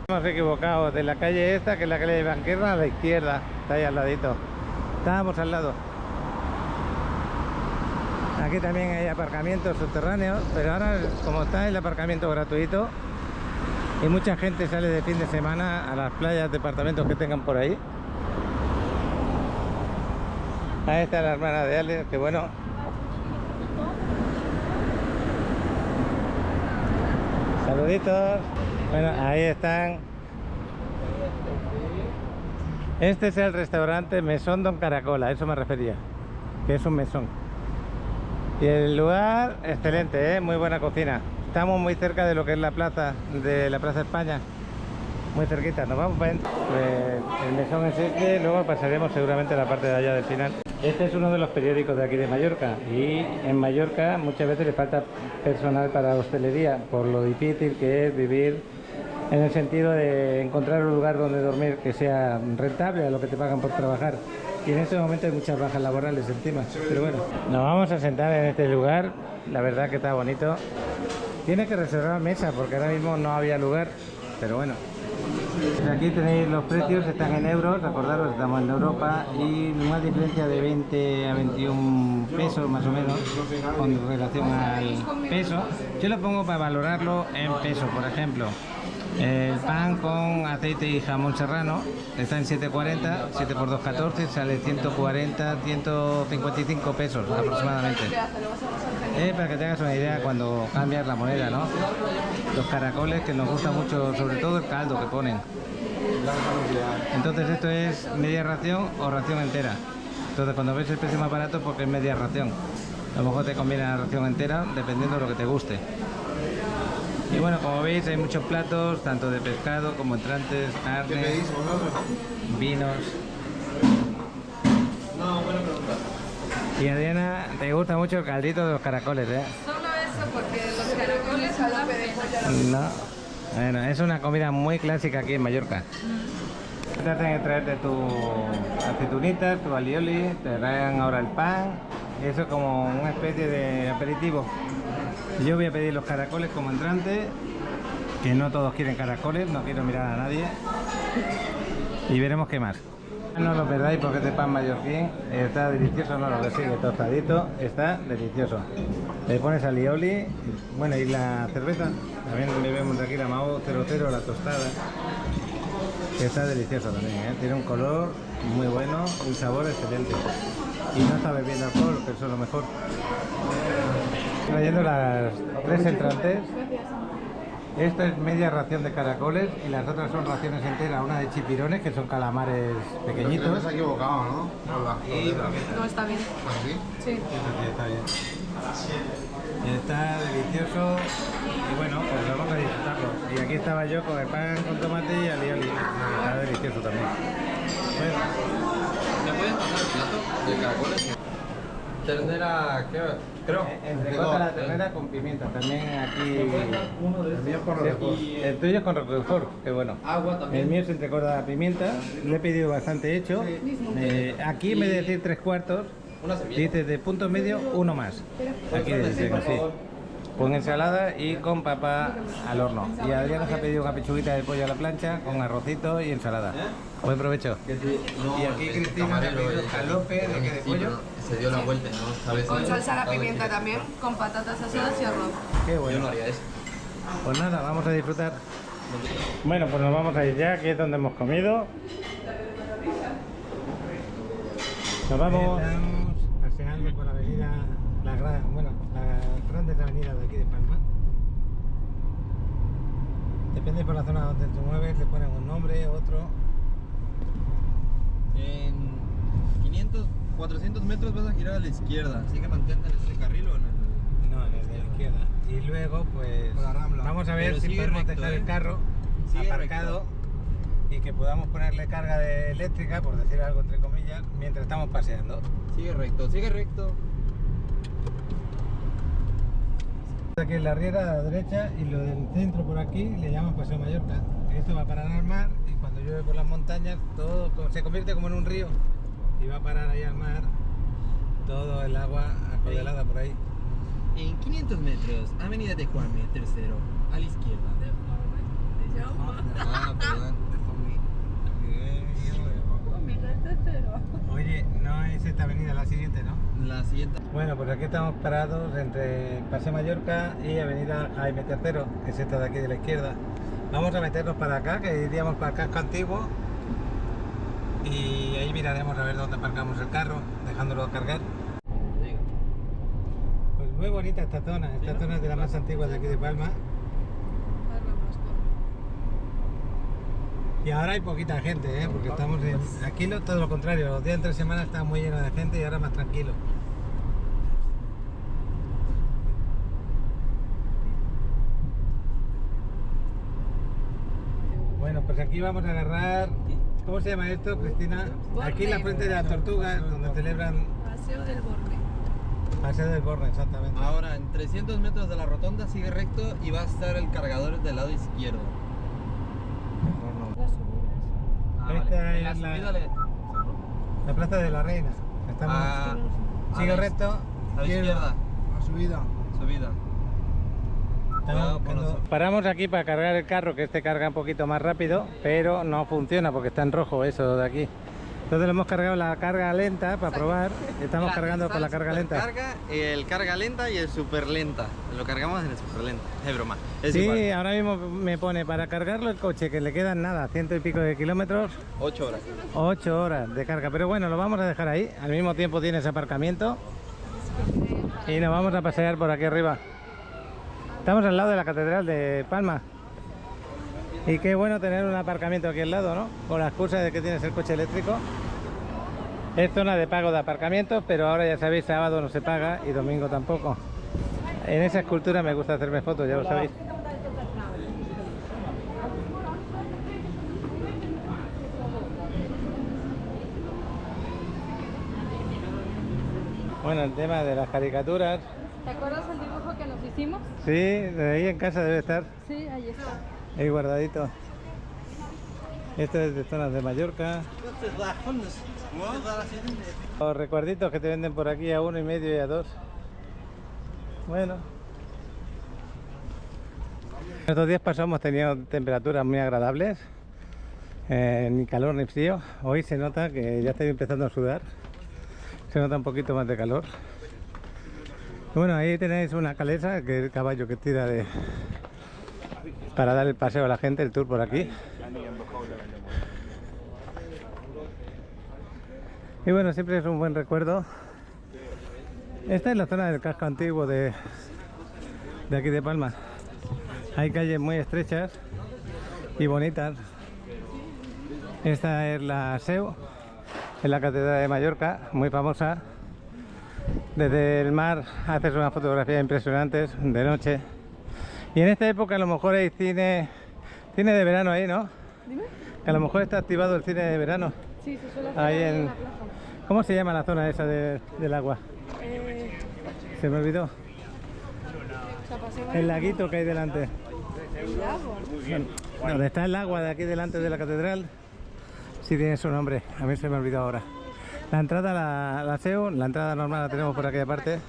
Hemos equivocado de la calle esta, que es la calle de Blanquerna, a la izquierda. Está ahí al ladito. Estábamos al lado. Aquí también hay aparcamientos subterráneos, pero ahora, como está el aparcamiento gratuito y mucha gente sale de fin de semana a las playas, departamentos que tengan por ahí. Ahí está la hermana de Alex, que bueno. Saluditos. Bueno, ahí están. Este es el restaurante Mesón Don Caracola, a eso me refería, que es un mesón. Y el lugar, excelente, muy buena cocina. Estamos muy cerca de lo que es la plaza de la Plaza España, muy cerquita. Nos vamos para adentro. Pues el mesón es este, luego pasaremos seguramente a la parte de allá del final. Este es uno de los periódicos de aquí de Mallorca, y en Mallorca muchas veces le falta personal para hostelería por lo difícil que es vivir, en el sentido de encontrar un lugar donde dormir que sea rentable a lo que te pagan por trabajar. Y en este momento hay muchas bajas laborales encima. Pero bueno, nos vamos a sentar en este lugar. La verdad que está bonito. Tienes que reservar mesa porque ahora mismo no había lugar. Pero bueno. Aquí tenéis los precios, están en euros. Acordaros, estamos en Europa. Y una diferencia de 20 a 21 pesos más o menos con relación al peso. Yo lo pongo para valorarlo en pesos, por ejemplo. El pan con aceite y jamón serrano está en 7,40, 7 por 2,14, sale 140, 155 pesos aproximadamente. Para que te hagas una idea cuando cambias la moneda, ¿no? Los caracoles, que nos gusta mucho, sobre todo el caldo que ponen. Entonces esto es media ración o ración entera. Entonces cuando ves el precio más barato, porque es media ración. A lo mejor te conviene la ración entera, dependiendo de lo que te guste. Y bueno, como veis hay muchos platos, tanto de pescado como entrantes, carne, vinos. Y Adriana, te gusta mucho el caldito de los caracoles, ¿eh? Solo eso, porque los caracoles al lado de pollo. No. Bueno, es una comida muy clásica aquí en Mallorca. Tratan de traerte tus aceitunitas, tu alioli, te traen ahora el pan. Eso es como una especie de aperitivo. Yo voy a pedir los caracoles como entrante, que no todos quieren caracoles, no quiero mirar a nadie. Y veremos qué más. No lo perdáis porque este pan mallorquín está delicioso, no lo que sigue, tostadito, está delicioso. Le pones alioli, bueno, y la cerveza, también bebemos de aquí la Mao 00, la tostada, que está delicioso también, ¿eh? Tiene un color muy bueno, un sabor excelente. Y no está bebiendo alcohol, que eso es lo mejor. Trayendo las 3 entrantes. Esto es media ración de caracoles y las otras son raciones enteras, una de chipirones, que son calamares pequeñitos. Pero te has equivocado, ¿no? No está bien. ¿Así? Sí. Sí, está bien. Está delicioso y bueno, pues vamos a disfrutarlo. Y aquí estaba yo con el pan con tomate y alioli. Está delicioso también. Bueno. ¿Me puedes pasar el plato de caracoles? Ternera, creo. Entrecota la ternera con pimienta. También aquí. El mío con roquefort. El tuyo es con roquefort, qué bueno. Agua también. El mío es entrecota la pimienta. Le he pedido bastante hecho. Aquí en vez de decir 3/4, dices de punto medio, uno más. Aquí dicen así. Con ensalada y con papa al horno. Y Adrián nos ha pedido una pechuguita de pollo a la plancha con arrocito y ensalada. Buen provecho. Y aquí Cristina ha pedido jalope de pollo. Se dio la vuelta, ¿no? ¿Sabes? Con salsa a la pimienta también, con patatas asadas y arroz. Qué bueno. Yo no haría eso. Pues nada, vamos a disfrutar. Bueno, pues nos vamos a ir ya, que es donde hemos comido. Nos vamos paseando por la avenida, las grandes avenidas de aquí de Palma. Depende por la zona donde te mueves, le ponen un nombre, otro. En 500 400 metros vas a girar a la izquierda, así que mantente en ese carril o en el... No, en el de la izquierda. Y luego, pues, Por la Rambla. vamos a ver Pero si sigue podemos recto, dejar el ¿eh? carro Sigue aparcado y que podamos ponerle carga de eléctrica, por decir algo entre comillas, mientras estamos paseando. Sigue recto, sigue recto. Aquí en la riera a la derecha y lo del centro por aquí le llaman Paseo Mallorca. Esto va a parar al mar y cuando llueve por las montañas todo se convierte como en un río y va a parar ahí al mar todo el agua acordelada por ahí. En 500 metros, Avenida de Juanme III, a la izquierda. Ah, perdón. Oye, no es esta avenida, la siguiente, ¿no? La siguiente. Bueno, pues aquí estamos parados entre Paseo Mallorca y Avenida Jaime III, que es esta de aquí de la izquierda. Vamos a meternos para acá, que iríamos para el casco antiguo y ahí miraremos a ver dónde aparcamos el carro, dejándolo cargar. Pues muy bonita esta zona es de las más antiguas de aquí de Palma. Y ahora hay poquita gente, porque estamos aquí todo lo contrario, los días entre semana está muy lleno de gente y ahora más tranquilo. Bueno, pues aquí vamos a agarrar, ¿cómo se llama esto, Cristina? Aquí en la Fuente de la Tortuga, donde celebran... Paseo del Borne. Paseo del Borne, exactamente. Ahora, en 300 metros de la rotonda, sigue recto y va a estar el cargador del lado izquierdo. Esta En la es subida la Plaza de la Reina. Estamos... Sigue recto. A la izquierda. Subida. Subida. Paramos aquí para cargar el carro, que este carga un poquito más rápido, pero no funciona porque está en rojo eso de aquí. Entonces le hemos cargado la carga lenta para probar. Estamos cargando con la carga lenta. El carga lenta y el super lenta. Lo cargamos en el super lenta. Es broma. Es Sí, igual. ahora mismo me pone para cargarlo el coche, que le quedan nada, 100 y pico de kilómetros. 8 horas. 8 horas de carga, pero bueno, lo vamos a dejar ahí. Al mismo tiempo tiene ese aparcamiento. Y nos vamos a pasear por aquí arriba. Estamos al lado de la Catedral de Palma. Y qué bueno tener un aparcamiento aquí al lado, ¿no? Con la excusa de que tienes el coche eléctrico. Es zona de pago de aparcamientos, pero ahora ya sabéis, sábado no se paga y domingo tampoco. En esa escultura me gusta hacerme fotos, ya lo sabéis. Bueno, el tema de las caricaturas. ¿Te acuerdas el dibujo que nos hicimos? Sí, de ahí en casa debe estar. Sí, ahí está. Ahí guardadito. Esto es de zonas de Mallorca. Los recuerditos que te venden por aquí a 1,5 y a 2. Bueno. Estos días pasados hemos tenido temperaturas muy agradables. Ni calor ni frío. Hoy se nota que ya estoy empezando a sudar. Se nota un poquito más de calor. Bueno, ahí tenéis una calesa, que es el caballo que tira para dar el paseo a la gente, el tour por aquí. Y bueno, siempre es un buen recuerdo. Esta es la zona del casco antiguo de aquí de Palma. Hay calles muy estrechas y bonitas. Esta es la SEU, en la Catedral de Mallorca, muy famosa. Desde el mar haces unas fotografías impresionantes de noche. Y en esta época a lo mejor hay cine de verano ahí, ¿no? Dime. Que a lo mejor está activado el cine de verano. Sí, se suele hacer Ahí ahí en... en la plaza. ¿Cómo se llama la zona esa del agua? Se me olvidó. O sea, Paseo El Mallorca. laguito que hay delante. El lago. Donde está el agua de aquí delante de la catedral. Sí tiene su nombre, a mí se me olvidó ahora. La entrada, la SEU, la entrada normal la tenemos por aquí aparte.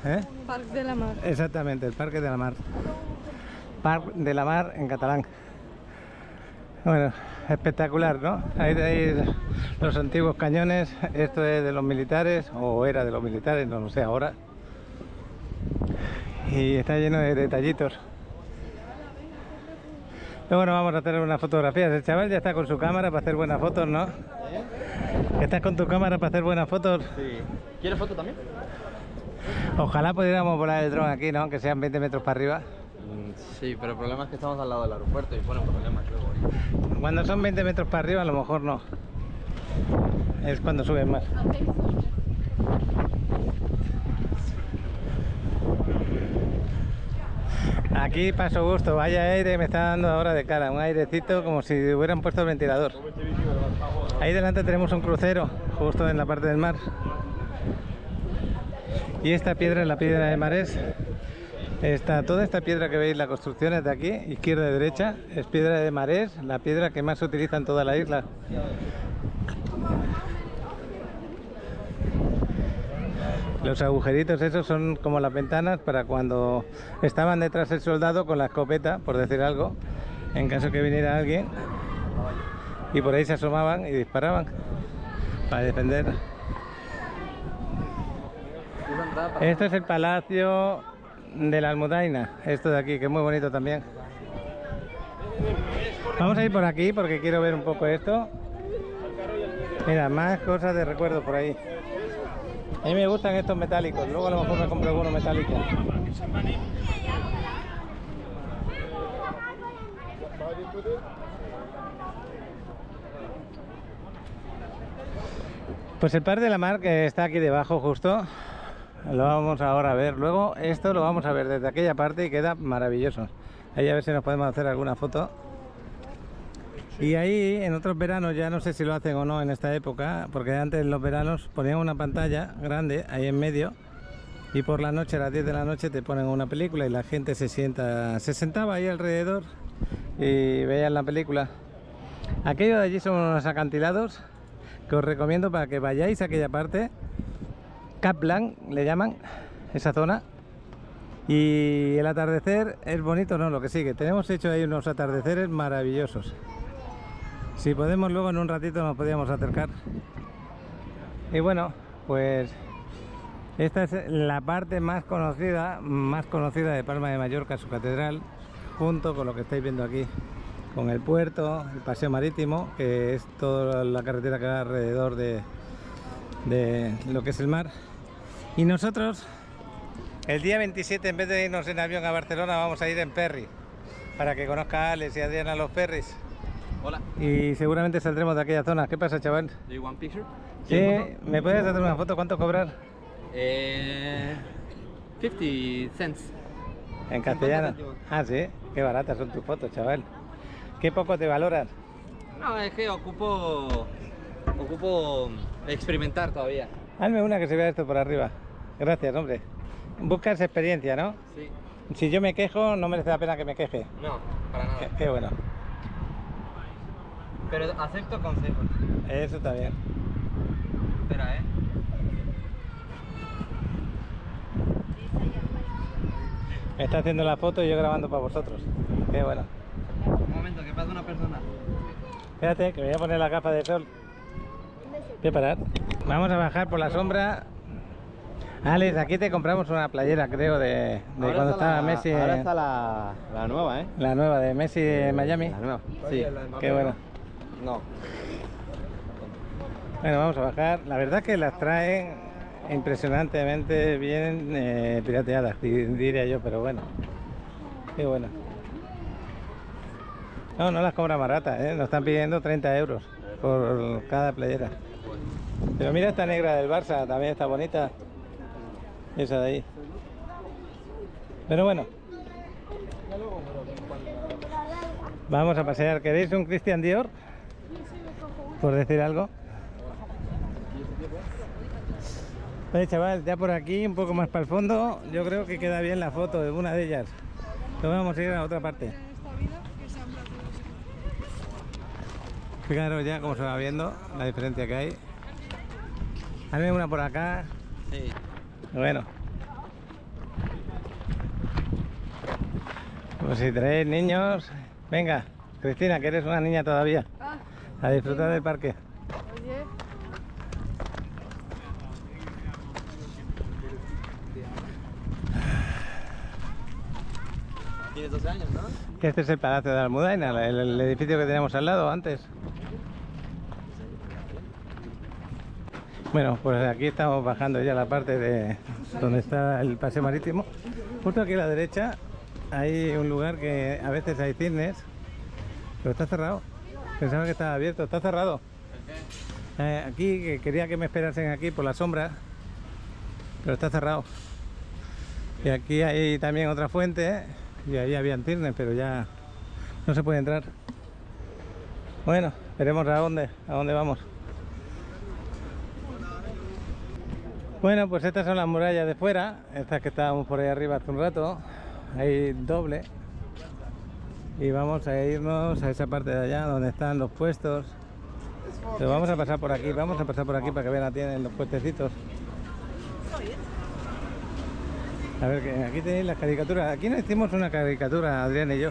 Parc de la Mar. Exactamente, el Parque de la Mar. Parc de la Mar en catalán. Bueno, espectacular, ¿no? Ahí tenéis los antiguos cañones. Esto es de los militares, o era de los militares, no lo sé ahora. Y está lleno de detallitos. Luego nos vamos a hacer unas fotografías. El chaval ya está con su cámara para hacer buenas fotos, ¿no? ¿Estás con tu cámara para hacer buenas fotos? Sí. ¿Quieres foto también? Ojalá pudiéramos volar el dron aquí, ¿no? Aunque sean 20 metros para arriba. Sí, pero el problema es que estamos al lado del aeropuerto y pone problemas luego. Cuando son 20 metros para arriba a lo mejor no. Es cuando suben más. Aquí paso gusto, vaya aire me está dando ahora de cara, un airecito como si hubieran puesto el ventilador. Ahí delante tenemos un crucero, justo en la parte del mar. Y esta piedra es la piedra de Marés. Toda esta piedra que veis, la construcción es de aquí, izquierda y derecha, es piedra de Marés, la piedra que más se utiliza en toda la isla. Los agujeritos esos son como las ventanas para cuando estaban detrás del soldado con la escopeta, por decir algo, en caso que viniera alguien, y por ahí se asomaban y disparaban para defender. Esto es el Palacio de la Almudaina, esto de aquí, que es muy bonito también. Vamos a ir por aquí porque quiero ver un poco esto. Mira, más cosas de recuerdo por ahí. A mí me gustan estos metálicos, luego a lo mejor me compro alguno metálico. Pues el Par de la Mar, que está aquí debajo justo, lo vamos ahora a ver. Luego esto lo vamos a ver desde aquella parte y queda maravilloso. Ahí a ver si nos podemos hacer alguna foto. Y ahí en otros veranos, ya no sé si lo hacen o no en esta época, porque antes en los veranos ponían una pantalla grande ahí en medio y por la noche, a las 10 de la noche, te ponen una película y la gente se sentaba ahí alrededor y veían la película. Aquello de allí son unos acantilados que os recomiendo para que vayáis a aquella parte. Kaplan le llaman esa zona. Y el atardecer es bonito, ¿no? Lo que sigue. Tenemos hecho ahí unos atardeceres maravillosos. Si podemos, luego en un ratito nos podríamos acercar. Y bueno, pues esta es la parte más conocida de Palma de Mallorca, su catedral, junto con lo que estáis viendo aquí, con el puerto, el paseo marítimo, que es toda la carretera que va alrededor de lo que es el mar. Y nosotros, el día 27, en vez de irnos en avión a Barcelona, vamos a ir en ferry, para que conozca a Alex y a Adriana los ferries. Hola. Y seguramente saldremos de aquella zona. ¿Qué pasa, chaval? Do you want picture? Sí, ¿me puedes hacer una foto? ¿Cuánto cobrar? 50 cents. En castellano. Ah, sí, qué baratas son tus fotos, chaval. ¿Qué poco te valoras? No, es que ocupo experimentar todavía. Hazme una que se vea esto por arriba. Gracias, hombre. Buscas experiencia, ¿no? Sí. Si yo me quejo, no merece la pena que me queje. No, para nada. Qué bueno. Pero acepto consejos. Eso está bien. Espera, Me está haciendo la foto y yo grabando para vosotros. Qué bueno. Un momento, que pasa una persona. Espérate, que me voy a poner la capa de sol. Voy a parar. Vamos a bajar por la sombra. Alex, aquí te compramos una playera, creo, de cuando estaba Messi. Ahora está la nueva, ¿eh? La nueva de Messi en Miami. La nueva. Sí. Qué bueno. No. Bueno, vamos a bajar. La verdad que las traen impresionantemente bien pirateadas, diría yo, pero bueno. Qué bueno. No las cobran baratas, ¿eh? Nos están pidiendo 30 euros por cada playera. Pero mira esta negra del Barça, también está bonita. Esa de ahí. Pero bueno. Vamos a pasear. ¿Queréis un Christian Dior? Por decir algo. Oye, chaval, ya por aquí, un poco más para el fondo, yo creo que queda bien la foto de una de ellas. Luego vamos a ir a otra parte. Fijaros ya cómo se va viendo la diferencia que hay. Hazme una por acá. Sí. Bueno. Pues si traéis niños, venga, Cristina, que eres una niña todavía, a disfrutar del parque. Oye. Tienes 12 años, ¿no? Este es el Palacio de la Almudaina, el edificio que teníamos al lado antes. Bueno, pues aquí estamos bajando ya la parte de donde está el paseo marítimo. Justo aquí a la derecha hay un lugar que a veces hay cisnes, pero está cerrado. Pensaba que estaba abierto, está cerrado. Aquí, que quería que me esperasen aquí por la sombra, pero está cerrado. Y aquí hay también otra fuente y ahí habían tirnes, pero ya no se puede entrar. Bueno, veremos a dónde vamos. Bueno, pues estas son las murallas de fuera, estas que estábamos por ahí arriba hace un rato, ahí doble. Y vamos a irnos a esa parte de allá donde están los puestos. Pero vamos a pasar por aquí para que vean, tienen los puestecitos. A ver, que aquí tenéis las caricaturas. Aquí nos hicimos una caricatura, Adrián y yo.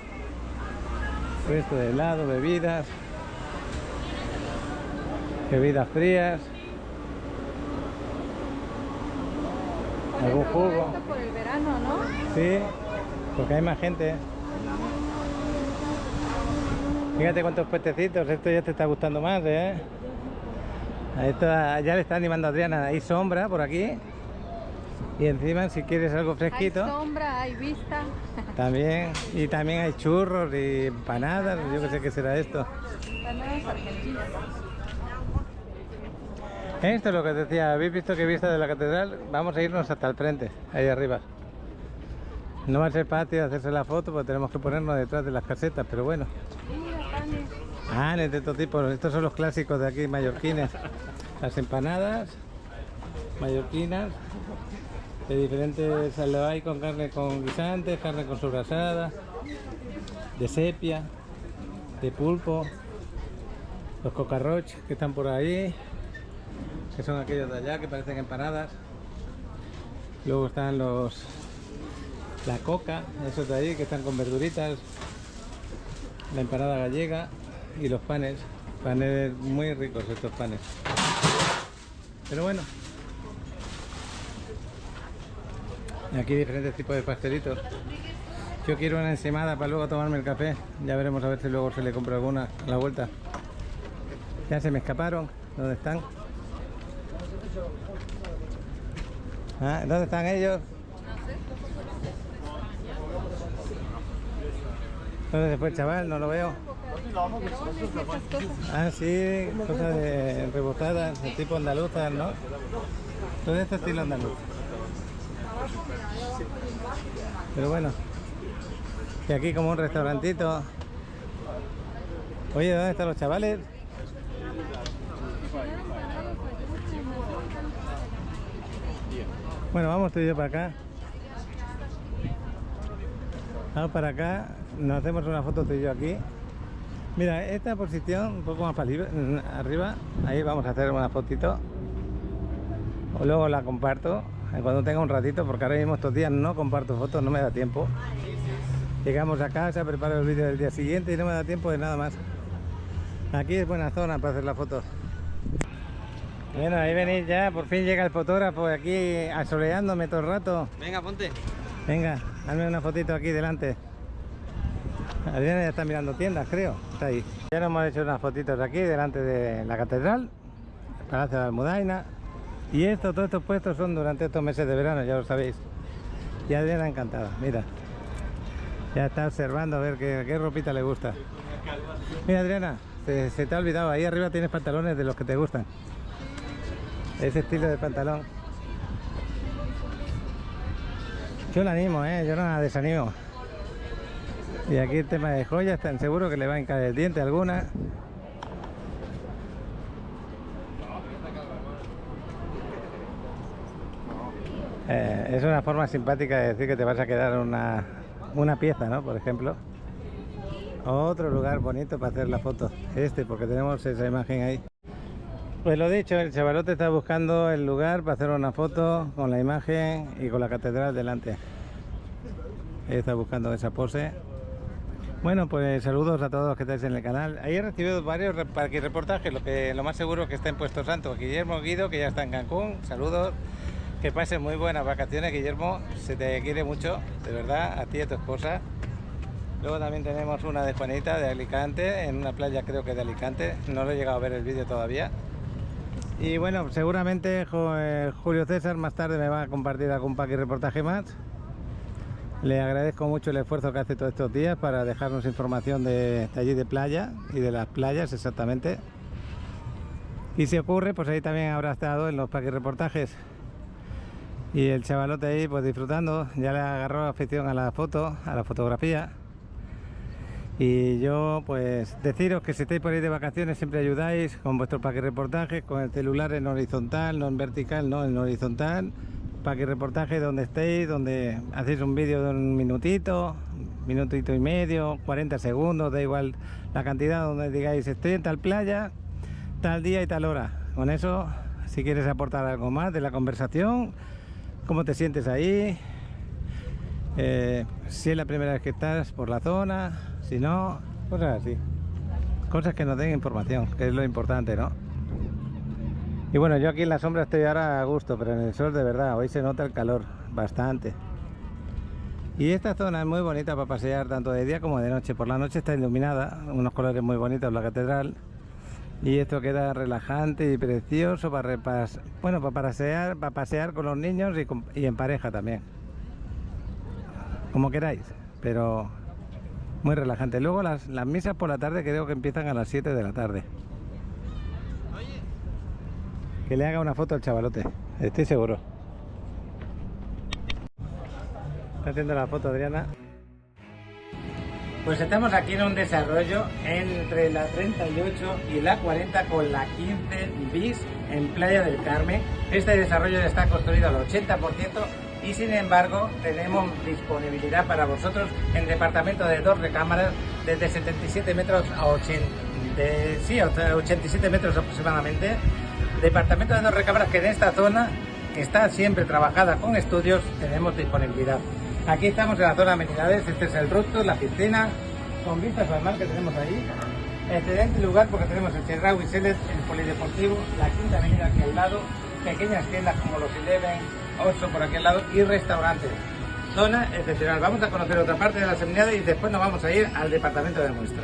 Puesto de helado, bebidas frías, algún jugo. Esto por el verano, ¿no? Sí, porque hay más gente. Fíjate cuántos puestecitos, esto ya te está gustando más, ¿eh? Ahí está, ya le está animando a Adriana, hay sombra por aquí. Y encima, si quieres algo fresquito, Hay sombra, hay vista. también, y también hay churros y empanadas, yo que sé qué será esto. Empanadas argentinas. Esto es lo que os decía, ¿habéis visto que vista de la catedral? Vamos a irnos hasta el frente, ahí arriba. No va a ser fácil hacerse la foto porque tenemos que ponernos detrás de las casetas, pero bueno. Panes de todo tipo, estos son los clásicos de aquí mallorquines. Las empanadas mallorquinas de diferentes, lo hay con carne con guisantes, carne con sobrasada, de sepia, de pulpo, los cocarroch que están por ahí, que son aquellos de allá que parecen empanadas. Luego están la coca, esos de ahí que están con verduritas, la empanada gallega y los panes muy ricos estos panes. Pero bueno, aquí diferentes tipos de pastelitos. Yo quiero una ensaimada para luego tomarme el café. Ya veremos a ver si luego se le compra alguna a la vuelta. Ya se me escaparon. ¿Dónde están? ¿Dónde están ellos? ¿Dónde se fue el chaval? No lo veo. Ah, sí, cosas de rebotadas, de tipo andaluzas, ¿no? Todo esto estilo andaluz. Pero bueno, y aquí como un restaurantito. Oye, ¿dónde están los chavales? Bueno, vamos tú y yo para acá. Vamos para acá, nos hacemos una foto tú y yo aquí. Mira, esta posición un poco más para arriba, ahí vamos a hacer una fotito. O luego la comparto cuando tenga un ratito, porque ahora mismo estos días no comparto fotos, no me da tiempo. Llegamos a casa, preparo el vídeo del día siguiente y no me da tiempo de nada más. Aquí es buena zona para hacer la foto. Bueno, ahí venís ya, por fin llega el fotógrafo aquí asoleándome todo el rato. Venga, ponte. Venga, hazme una fotito aquí delante. Adriana ya está mirando tiendas, creo. Está ahí. Ya nos hemos hecho unas fotitos aquí delante de la catedral, el Palacio de la Almudaina. Y todos estos puestos son durante estos meses de verano, ya lo sabéis. Y Adriana encantada, mira. Ya está observando a ver qué ropita le gusta. Mira, Adriana, se te ha olvidado, ahí arriba tienes pantalones de los que te gustan. Ese estilo de pantalón. Yo la animo, yo no la desanimo. Y aquí el tema de joyas, tan seguro que le va a hincar el diente alguna. Es una forma simpática de decir que te vas a quedar una pieza, ¿no? Por ejemplo. Otro lugar bonito para hacer la foto. Porque tenemos esa imagen ahí. Pues lo dicho, el chavalote está buscando el lugar para hacer una foto con la imagen y con la catedral delante. Él está buscando esa pose. Bueno, pues saludos a todos los que estáis en el canal. Ahí he recibido varios reportajes, lo más seguro es que está en Puesto Santo. Guillermo Guido, que ya está en Cancún, saludos. Que pasen muy buenas vacaciones, Guillermo. Se te quiere mucho, de verdad, a ti y a tu esposa. Luego también tenemos una de Juanita, de Alicante, en una playa creo que de Alicante. No lo he llegado a ver el vídeo todavía. Y bueno, seguramente Julio César más tarde me va a compartir algún pack y reportaje más. Le agradezco mucho el esfuerzo que hace todos estos días para dejarnos información de allí de playa y de las playas exactamente. Y si ocurre, pues ahí también habrá estado en los pack y reportajes. Y el chavalote ahí pues disfrutando, ya le agarró afición a la foto, a la fotografía. Y yo pues deciros que si estáis por ahí de vacaciones siempre ayudáis con vuestro paquirreportaje, con el celular en horizontal, no en vertical, no en horizontal. Paquirreportaje donde estéis, donde hacéis un vídeo de un minutito y medio, 40 segundos, da igual la cantidad, donde digáis estoy en tal playa, tal día y tal hora. Con eso, si quieres aportar algo más de la conversación, cómo te sientes ahí, si es la primera vez que estás por la zona, si no, cosas así, cosas que nos den información, que es lo importante, ¿no? Y bueno, yo aquí en la sombra estoy ahora a gusto, pero en el sol de verdad, hoy se nota el calor bastante. Y esta zona es muy bonita para pasear tanto de día como de noche. Por la noche está iluminada, unos colores muy bonitos la catedral. Y esto queda relajante y precioso para pasear con los niños y en pareja también. Como queráis, pero muy relajante. Luego las misas por la tarde creo que empiezan a las 7 de la tarde. Que le haga una foto al chavalote, estoy seguro. Está haciendo la foto Adriana. Pues estamos aquí en un desarrollo entre la 38 y la 40 con la 15 bis en Playa del Carmen. Este desarrollo ya está construido al 80% y sin embargo tenemos disponibilidad para vosotros en departamento de 2 recámaras desde 77 metros a 87 metros aproximadamente. Departamento de 2 recámaras que en esta zona está siempre trabajada con estudios, tenemos disponibilidad. Aquí estamos en la zona de amenidades, este es el rooftop, la piscina, con vistas al mar que tenemos ahí. Excelente lugar porque tenemos el Cherrau y Selet, el polideportivo, la quinta avenida aquí al lado, pequeñas tiendas como los Eleven, Oxxo por aquí al lado y restaurantes. Zona excepcional. Vamos a conocer otra parte de las amenidades y después nos vamos a ir al departamento de muestra.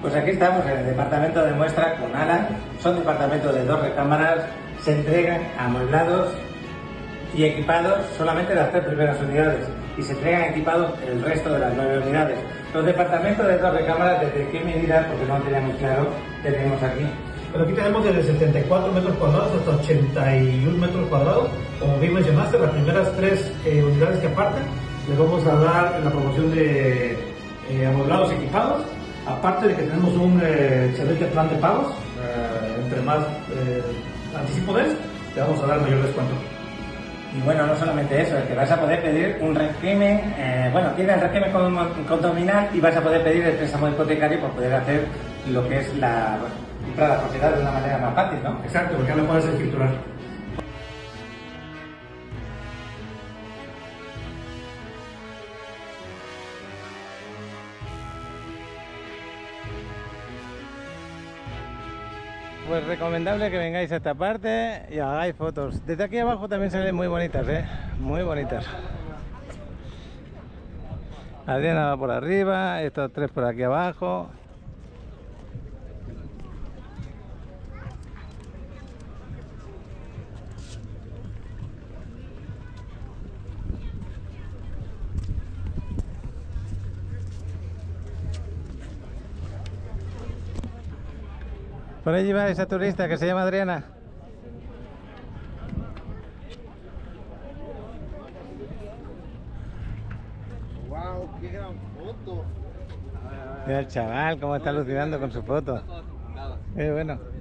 Pues aquí estamos en el departamento de muestra con Alan. Son departamentos de 2 recámaras, se entregan amueblados y equipados solamente las 3 primeras unidades y se entregan equipados el resto de las 9 unidades. Los departamentos de 2 recámaras, ¿desde qué medida? Porque no teníamos claro, tenemos aquí. Pero aquí tenemos desde 74 metros cuadrados hasta 81 metros cuadrados. Como bien mencionaste, las primeras 3 unidades que aparten, les vamos a dar la promoción de amueblados equipados. Aparte de que tenemos un excelente plan de pagos, entre más anticipo des, te vamos a dar mayor descuento. Y bueno, no solamente eso, es que vas a poder pedir un régimen, tiene el régimen condominal y vas a poder pedir el préstamo hipotecario por poder hacer lo que es comprar la propiedad de una manera más fácil, ¿no? Exacto, porque ya lo puedes escriturar. Pues recomendable que vengáis a esta parte y hagáis fotos. Desde aquí abajo también salen muy bonitas, muy bonitas. Adriana va por arriba, estos 3 por aquí abajo. Por allí va esa turista que se llama Adriana. ¡Wow! ¡Qué gran foto! Mira el chaval cómo está alucinando con su foto. Bueno.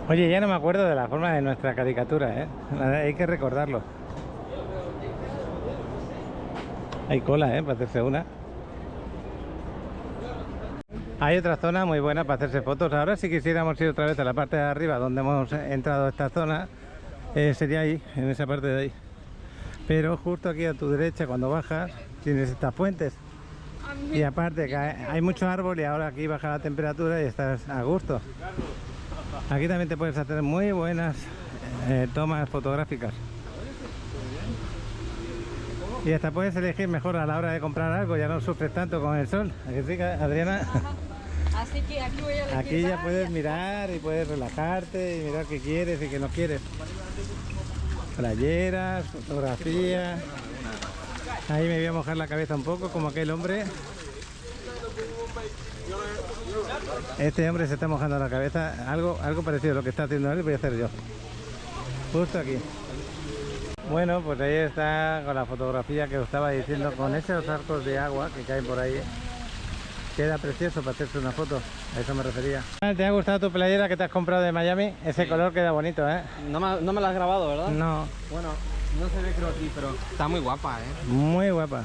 Oye, ya no me acuerdo de la forma de nuestra caricatura, hay que recordarlo. Hay cola, para hacerse una. Hay otra zona muy buena para hacerse fotos. Ahora si quisiéramos ir otra vez a la parte de arriba donde hemos entrado a esta zona, sería ahí, en esa parte de ahí. Pero justo aquí a tu derecha cuando bajas tienes estas fuentes. Y aparte que hay mucho árbol y ahora aquí baja la temperatura y estás a gusto. Aquí también te puedes hacer muy buenas tomas fotográficas. Y hasta puedes elegir mejor a la hora de comprar algo, ya no sufres tanto con el sol. ¿A que sí, Adriana? Así que aquí voy a elegir. Aquí ya puedes mirar y puedes relajarte y mirar qué quieres y qué no quieres. Playeras, fotografías. Ahí me voy a mojar la cabeza un poco como aquel hombre. Este hombre se está mojando la cabeza. Algo parecido a lo que está haciendo él voy a hacer yo. Justo aquí. Bueno, pues ahí está con la fotografía que os estaba diciendo, con esos arcos de agua que caen por ahí. Queda precioso para hacerse una foto, a eso me refería. ¿Te ha gustado tu playera que te has comprado de Miami? Ese color queda bonito, ¿eh? No me la has grabado, ¿verdad? No. Bueno, no se ve creo aquí, pero está muy guapa, ¿eh? Muy guapa.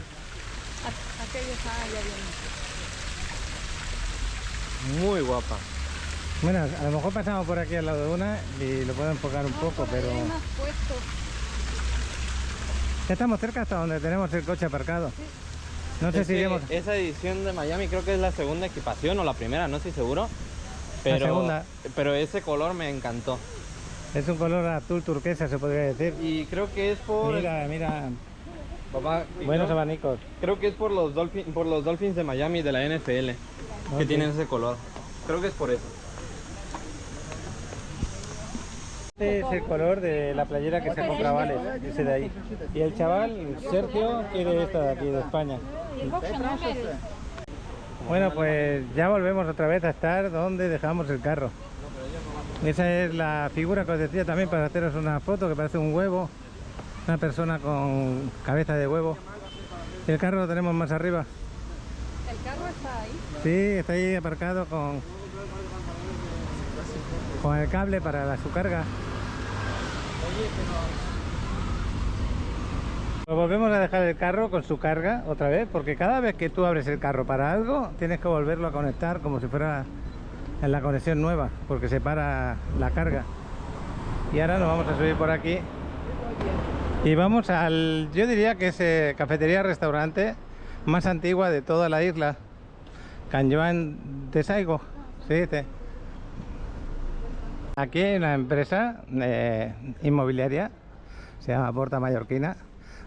Aquello está ya bien. Muy guapa. Bueno, a lo mejor pasamos por aquí al lado de una y lo puedo enfocar un poco, pero... Ya estamos cerca hasta donde tenemos el coche aparcado. Sí. No sé si iremos... Esa edición de Miami creo que es la segunda equipación o la primera, no estoy seguro. Pero, la segunda. Pero ese color me encantó. Es un color azul turquesa, se podría decir. Y creo que es por... Mira. Papá, buenos abanicos. Creo que es por los Dolphins de Miami de la NFL, que tienen ese color. Creo que es por eso. Este es el color de la playera que se compraba Alex, ese de ahí. Y el chaval, Sergio, quiere esta de aquí, de España. Bueno, pues ya volvemos otra vez a estar donde dejamos el carro. Esa es la figura que os decía también para haceros una foto que parece un huevo. Una persona con cabeza de huevo. Y el carro lo tenemos más arriba. ¿El carro está ahí? Sí, está ahí aparcado con el cable para su carga. Pues volvemos a dejar el carro con su carga otra vez, porque cada vez que tú abres el carro para algo, tienes que volverlo a conectar como si fuera en la conexión nueva, porque se para la carga. Y ahora nos vamos a subir por aquí y vamos al, yo diría que es cafetería-restaurante más antigua de toda la isla, Can Joan de Saigo, se dice. Aquí hay una empresa inmobiliaria, se llama Porta Mallorquina.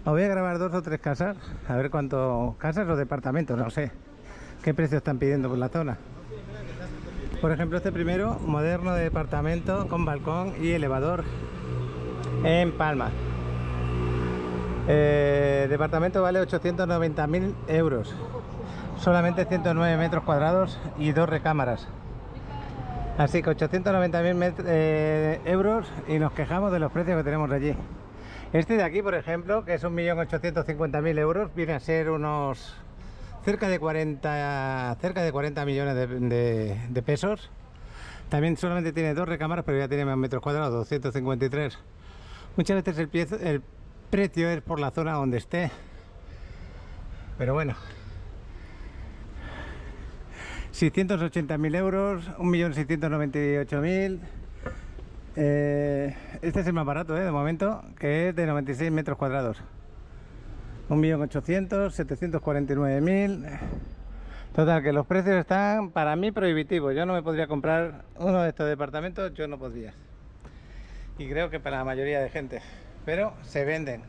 Os voy a grabar 2 o 3 casas, a ver cuánto, casas o departamentos, no sé qué precio están pidiendo por la zona. Por ejemplo, este primero, moderno de departamento con balcón y elevador en Palma. Departamento vale 890.000 euros, solamente 109 metros cuadrados y 2 recámaras. Así que 890.000 euros y nos quejamos de los precios que tenemos allí. Este de aquí, por ejemplo, que es 1.850.000 euros, viene a ser unos cerca de 40 millones de pesos. También solamente tiene 2 recámaras, pero ya tiene más metros cuadrados, 253. Muchas veces el precio es por la zona donde esté, pero bueno. 680.000 euros, 1.698.000. Este es el más barato, de momento, que es de 96 metros cuadrados. 1.800.000, 749.000. Total, que los precios están para mí prohibitivos. Yo no me podría comprar uno de estos departamentos, yo no podría. Y creo que para la mayoría de gente. Pero se venden.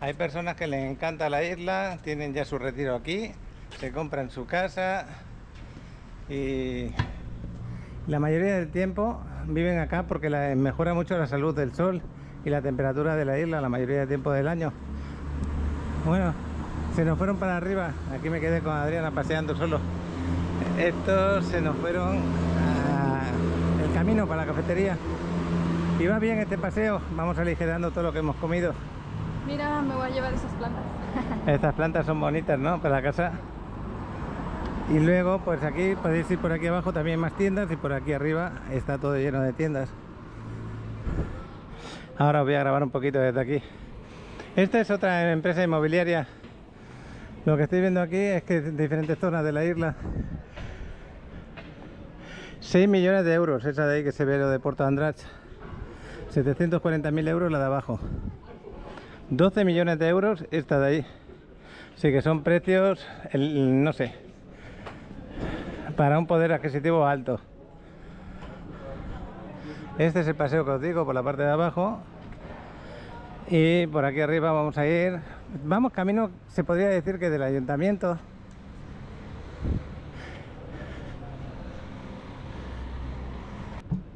Hay personas que les encanta la isla, tienen ya su retiro aquí, se compran su casa y la mayoría del tiempo viven acá porque mejora mucho la salud del sol y la temperatura de la isla la mayoría del tiempo del año. Bueno, se nos fueron para arriba. Aquí me quedé con Adriana paseando solo. Estos se nos fueron el camino para la cafetería. Y va bien este paseo. Vamos aligerando todo lo que hemos comido. Mira, me voy a llevar esas plantas. Estas plantas son bonitas, ¿no? Para la casa. Y luego, pues aquí podéis ir por aquí abajo, también más tiendas, y por aquí arriba está todo lleno de tiendas. Ahora os voy a grabar un poquito desde aquí. Esta es otra empresa inmobiliaria. Lo que estoy viendo aquí es que en diferentes zonas de la isla. 6 millones de euros, esa de ahí que se ve, lo de Porto Andratx. 740.000 euros la de abajo. 12 millones de euros esta de ahí. Sí que son precios, no sé, para un poder adquisitivo alto. Este es el paseo que os digo por la parte de abajo. Y por aquí arriba vamos a ir vamos camino, se podría decir que del ayuntamiento.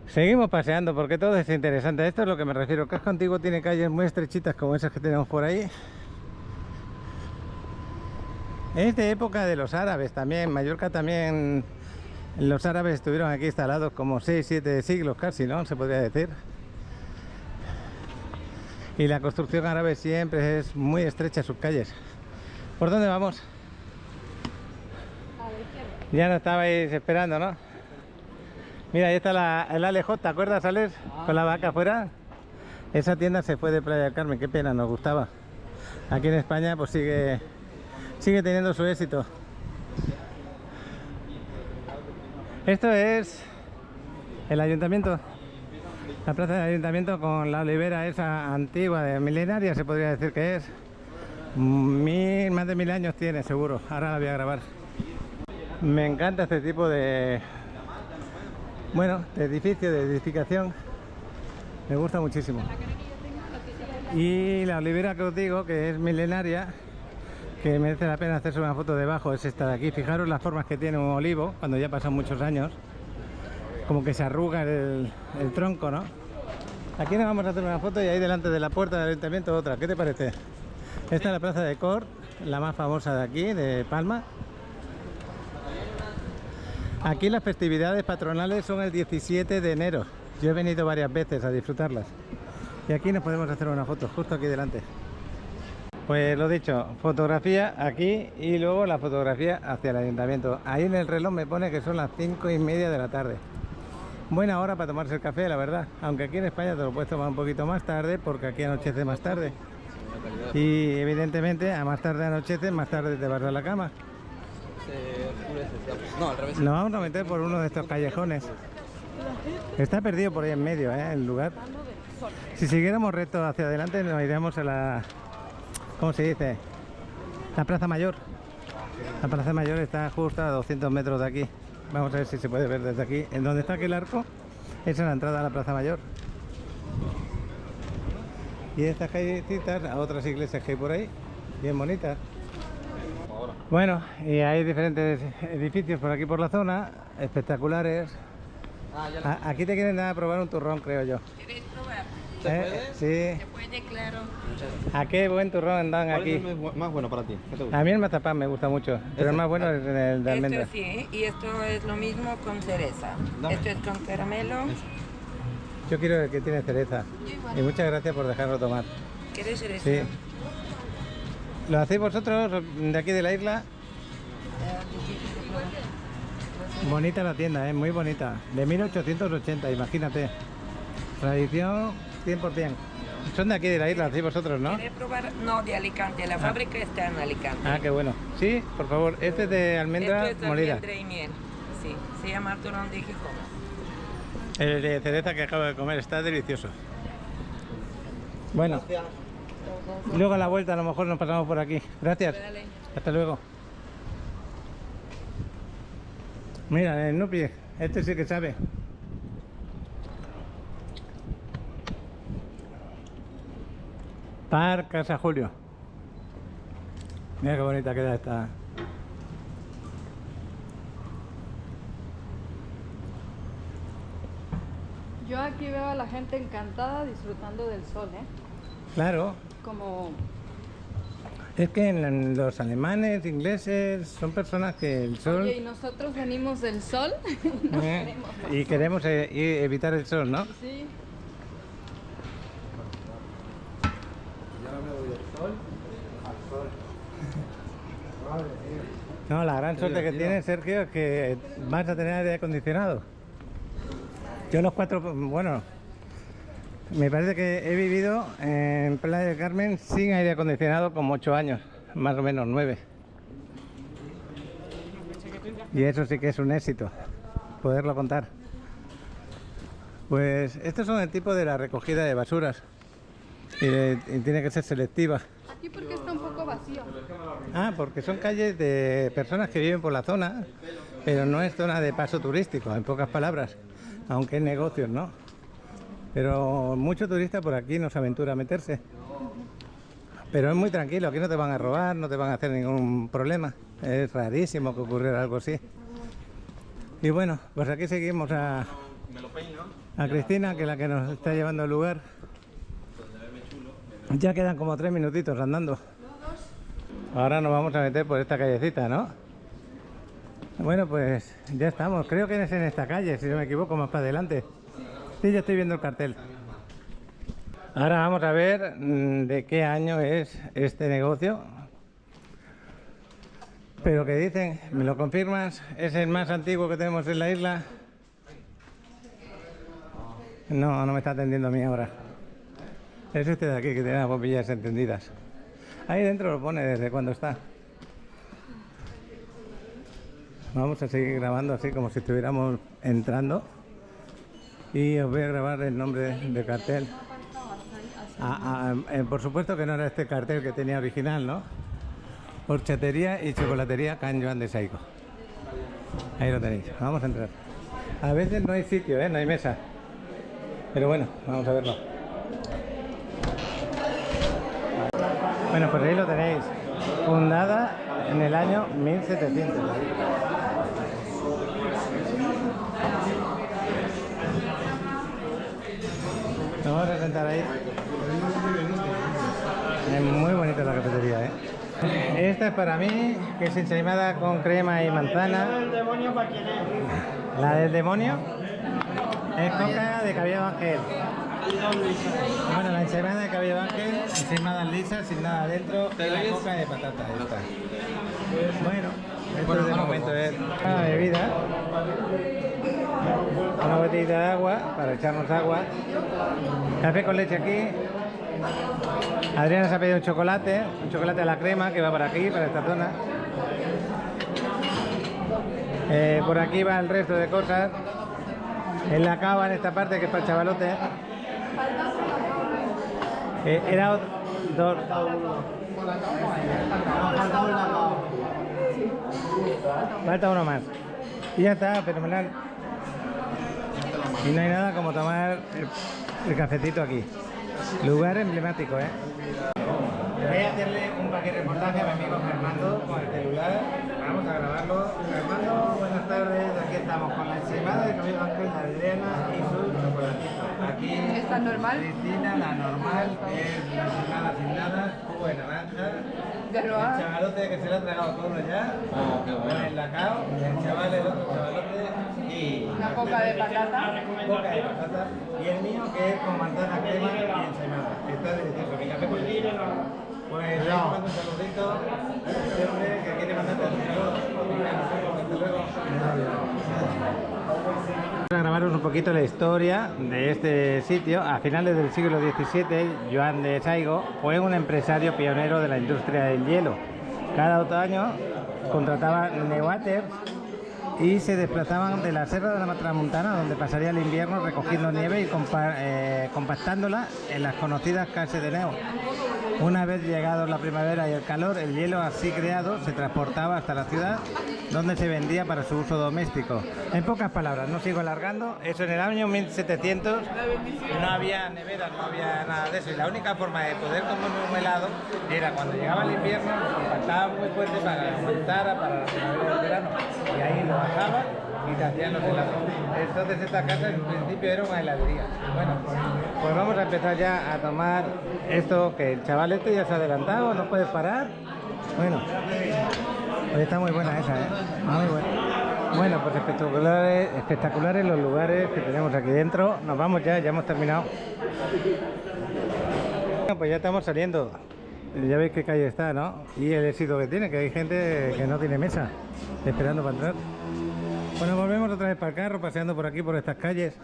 Seguimos paseando porque todo es interesante. Esto es lo que me refiero. Casco Antiguo tiene calles muy estrechitas como esas que tenemos por ahí. Es de época de los árabes también. Mallorca también, los árabes estuvieron aquí instalados como 6-7 siglos casi, ¿no? Se podría decir. Y la construcción árabe siempre es muy estrecha sus calles. ¿Por dónde vamos? Ya no estabais esperando, ¿no? Mira, ahí está el Alejot, ¿te acuerdas, Alex? Con la vaca afuera. Esa tienda se fue de Playa del Carmen, qué pena, nos gustaba. Aquí en España pues sigue teniendo su éxito. Esto es el ayuntamiento, la plaza del ayuntamiento, con la olivera esa antigua, de milenaria se podría decir que es. Más de 1000 años tiene seguro. Ahora la voy a grabar. Me encanta este tipo de, bueno, de edificio, de edificación. Me gusta muchísimo. Y la olivera que os digo, que es milenaria, que merece la pena hacerse una foto debajo, es esta de aquí. Fijaros las formas que tiene un olivo cuando ya pasan muchos años, como que se arruga el tronco, ¿no? Aquí nos vamos a hacer una foto y ahí delante de la puerta del ayuntamiento otra. ¿Qué te parece? Esta es la plaza de Cort, la más famosa de aquí, de Palma. Aquí las festividades patronales son el 17 de enero. Yo he venido varias veces a disfrutarlas. Y aquí nos podemos hacer una foto, justo aquí delante. Pues lo dicho, fotografía aquí y luego la fotografía hacia el ayuntamiento. Ahí en el reloj me pone que son las 5:30 de la tarde. Buena hora para tomarse el café, la verdad. Aunque aquí en España te lo puedes tomar un poquito más tarde porque aquí anochece más tarde. Y evidentemente a más tarde anochece, más tarde te vas a la cama. No, al revés. Nos vamos a meter por uno de estos callejones. Está perdido por ahí en medio, el lugar. Si siguiéramos recto hacia adelante nos iríamos a la... ¿Cómo se dice? La Plaza Mayor. La Plaza Mayor está justo a 200 metros de aquí. Vamos a ver si se puede ver desde aquí. En donde está aquel arco, esa es la entrada a la Plaza Mayor. Y estas callecitas a otras iglesias que hay por ahí, bien bonitas. Bueno, y hay diferentes edificios por aquí por la zona, espectaculares. Aquí te quieren dar a probar un turrón, creo yo. ¿Quieres probar? ¿Se puede? Sí. Se puede, claro. ¿A qué buen turrón dan aquí? ¿Cuál es el más bueno para ti? ¿Qué te gusta? A mí el mazapán me gusta mucho, pero el más bueno es el de almendra. Esto sí, y esto es lo mismo con cereza. Esto es con caramelo. Yo quiero el que tiene cereza. Y muchas gracias por dejarlo tomar. ¿Quieres cereza? Sí. ¿Lo hacéis vosotros de aquí de la isla? Bonita la tienda, muy bonita. De 1880, imagínate. Tradición 100%. Son de aquí de la isla, ¿sí vosotros, no? ¿Quieres probar? No, de Alicante. La fábrica está en Alicante. Ah, qué bueno. Sí, por favor. Este es de almendra Esto es molida. almendra y miel. Sí, se llama turrón de Gijón. El de cereza que acabo de comer está delicioso. Bueno, luego a la vuelta a lo mejor nos pasamos por aquí. Gracias. Dale. Hasta luego. Mira, el Nupi, este sí que sabe. Par Casa Julio. Mira qué bonita queda esta. Yo aquí veo a la gente encantada disfrutando del sol, ¿eh? Claro. Como... Es que los alemanes, ingleses, son personas que el sol... Oye, y nosotros venimos del sol y queremos evitar el sol, ¿no? Sí. Yo no me voy del sol al sol. No, la gran suerte que tienes, Sergio, es que vas a tener aire acondicionado. Yo los 4... Bueno, me parece que he vivido en Playa del Carmen sin aire acondicionado como 8 años, más o menos 9. Y eso sí que es un éxito, poderlo contar. Pues estos son el tipo de la recogida de basuras y tiene que ser selectiva. Aquí porque está un poco vacío. Ah, porque son calles de personas que viven por la zona, pero no es zona de paso turístico, en pocas palabras, aunque es negocios, ¿no? Pero mucho turista por aquí no se aventura a meterse. Pero es muy tranquilo, aquí no te van a robar, no te van a hacer ningún problema. Es rarísimo que ocurriera algo así. Y bueno, pues aquí seguimos a Cristina, que es la que nos está llevando al lugar. Ya quedan como 3 minutitos andando. Ahora nos vamos a meter por esta callecita, ¿no? Bueno, pues ya estamos. Creo que es en esta calle, si no me equivoco, más para adelante. Sí, ya estoy viendo el cartel. Ahora vamos a ver de qué año es este negocio. Pero que dicen, ¿me lo confirmas? ¿Es el más antiguo que tenemos en la isla? No, no me está atendiendo a mí ahora. Es este de aquí que tiene las bombillas encendidas. Ahí dentro lo pone desde cuando está. Vamos a seguir grabando así como si estuviéramos entrando. Y os voy a grabar el nombre del cartel. Por supuesto que no era este cartel que tenía original, ¿no? Horchatería y chocolatería Can Joan de Saigo. Ahí lo tenéis, vamos a entrar. A veces no hay sitio, no hay mesa. Pero bueno, vamos a verlo. Bueno, pues ahí lo tenéis. Fundada en el año 1700. Nos vamos a sentar ahí. Es muy bonita la cafetería, ¿eh? Esta es para mí, que es ensaimada con crema y manzana. La del demonio es coca de Cabello Ángel. Bueno, la ensaimada de Cabello Ángel, ensaimada lisa, sin nada adentro, y la coca de patata. Bueno, esto de momento es una bebida. Una botellita de agua, para echarnos agua. Café con leche aquí. Adriana se ha pedido un chocolate a la crema, que va para aquí, para esta zona. Por aquí va el resto de cosas. En la cava, en esta parte, que es para el chavalote. Era dos. Falta uno más. Y ya está, fenomenal. Y no hay nada como tomar el cafecito aquí. Lugar emblemático, ¿eh? Voy a hacerle un paquete reportaje a mi amigo Fernando con el celular. Vamos a grabarlo. Fernando, buenas tardes. Aquí estamos con la ensaimada de Cabello Ángel, la Adriana y su chocolatito. Aquí ¿Esta normal? Cristina, la normal, que es la ensaimada sin nada, jugo de naranja. ¿Ya lo El ha? chavalote que se lo ha tragado todo ya. El lacao, el chaval, el otro chavalote y Una coca de patata. Coca de patata. Y el mío que es con manzana, crema y ensaimada. Está delicioso. Mi café con leche. Pues ahí te mando un saludito. Este hombre que quiere mandarte un saludo. Hasta luego. Vamos a grabaros un poquito la historia de este sitio. A finales del siglo XVII, Joan de Saigo fue un empresario pionero de la industria del hielo. Cada otoño contrataba neuaters y se desplazaban de la Serra de la Tramuntana, donde pasaría el invierno recogiendo nieve y compactándola en las conocidas cases de neu. Una vez llegado la primavera y el calor, el hielo así creado se transportaba hasta la ciudad, donde se vendía para su uso doméstico. En pocas palabras, no sigo alargando, eso en el año 1700 no había neveras, no había nada de eso, y la única forma de poder comer un helado era cuando llegaba el invierno, lo compactaban muy fuerte para que aguantara para la primavera y el verano, y ahí lo bajaban y te hacían los helados. Entonces esta casa en principio era una heladería. Bueno, pues vamos a empezar ya a tomar esto, que el chaval este ya se ha adelantado, no puedes parar. Bueno, pues está muy buena esa, muy buena. Bueno, pues espectaculares los lugares que tenemos aquí dentro. Nos vamos ya hemos terminado. Bueno, pues ya estamos saliendo. Ya veis qué calle está, ¿no? Y el éxito que tiene, que hay gente que no tiene mesa, esperando para entrar. Bueno, volvemos otra vez para el carro, paseando por aquí, por estas calles.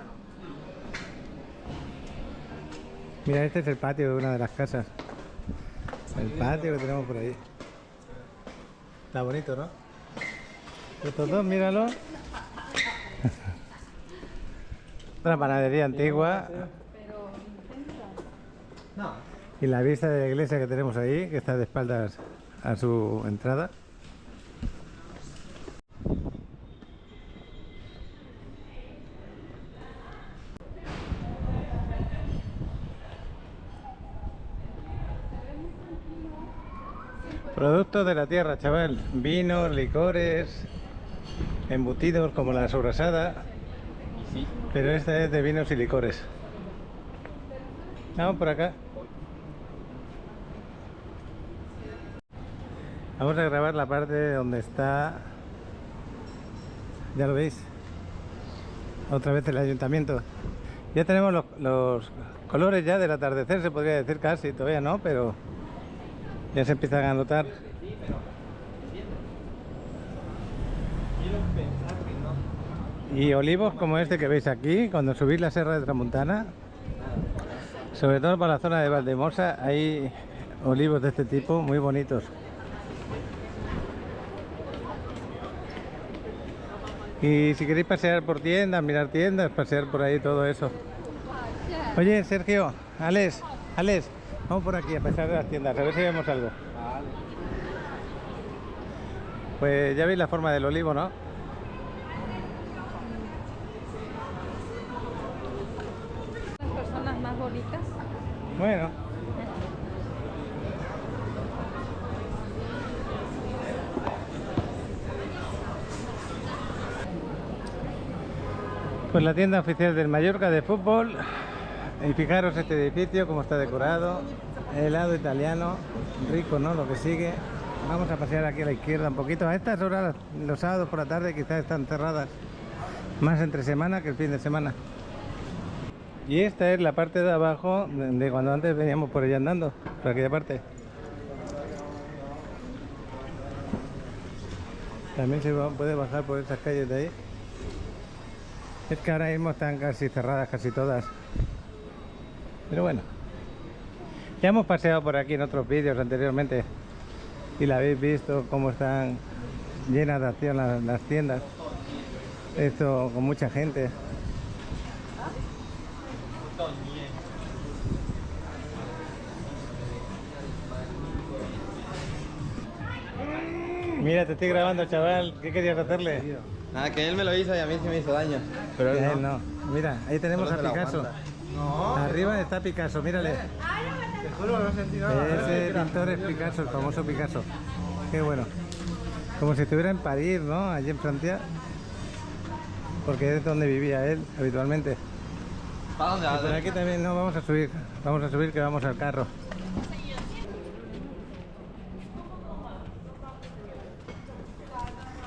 Mira, este es el patio de una de las casas. El patio que tenemos por ahí. Está bonito, ¿no? Estos dos, míralo. Otra panadería antigua. Y la vista de la iglesia que tenemos ahí, que está de espaldas a su entrada. Productos de la tierra, chaval. Vinos, licores, embutidos como la sobrasada. Pero esta es de vinos y licores. Vamos por acá. Vamos a grabar la parte donde está... Ya lo veis. Otra vez el ayuntamiento. Ya tenemos los colores ya del atardecer, se podría decir casi. Todavía no, pero ya se empiezan a notar. Y olivos como este que veis aquí, cuando subís la Serra de Tramuntana, sobre todo por la zona de Valdemosa, hay olivos de este tipo muy bonitos. Y si queréis pasear por tiendas, mirar tiendas, pasear por ahí, todo eso. Oye, Sergio, Alex, vamos por aquí a pasear de las tiendas, a ver si vemos algo. Pues ya veis la forma del olivo, ¿no? Las personas más bonitas. Bueno. Pues la tienda oficial del Mallorca de fútbol. Y fijaros este edificio, cómo está decorado. Helado italiano, rico, ¿no? Lo que sigue. Vamos a pasear aquí a la izquierda un poquito. A estas horas, los sábados por la tarde, quizás están cerradas. Más entre semana que el fin de semana. Y esta es la parte de abajo de cuando antes veníamos por ella andando, por aquella parte. También se puede bajar por esas calles de ahí. Es que ahora mismo están casi cerradas, casi todas. Pero bueno, ya hemos paseado por aquí en otros vídeos anteriormente y la habéis visto cómo están llenas de acción las tiendas. Esto con mucha gente. Mira, te estoy grabando, chaval. ¿Qué querías hacerle? Nada, que él me lo hizo y a mí sí me hizo daño. Pero él no. Mira, ahí tenemos a Picasso. No. Arriba está Picasso, mírale. Te juro que no sentí nada. Ese pintor es Picasso, el famoso Picasso. Qué bueno. Como si estuviera en París, ¿no? Allí en Francia. Porque es donde vivía él habitualmente. ¿Para dónde vas? Por aquí también no, vamos a subir que vamos al carro.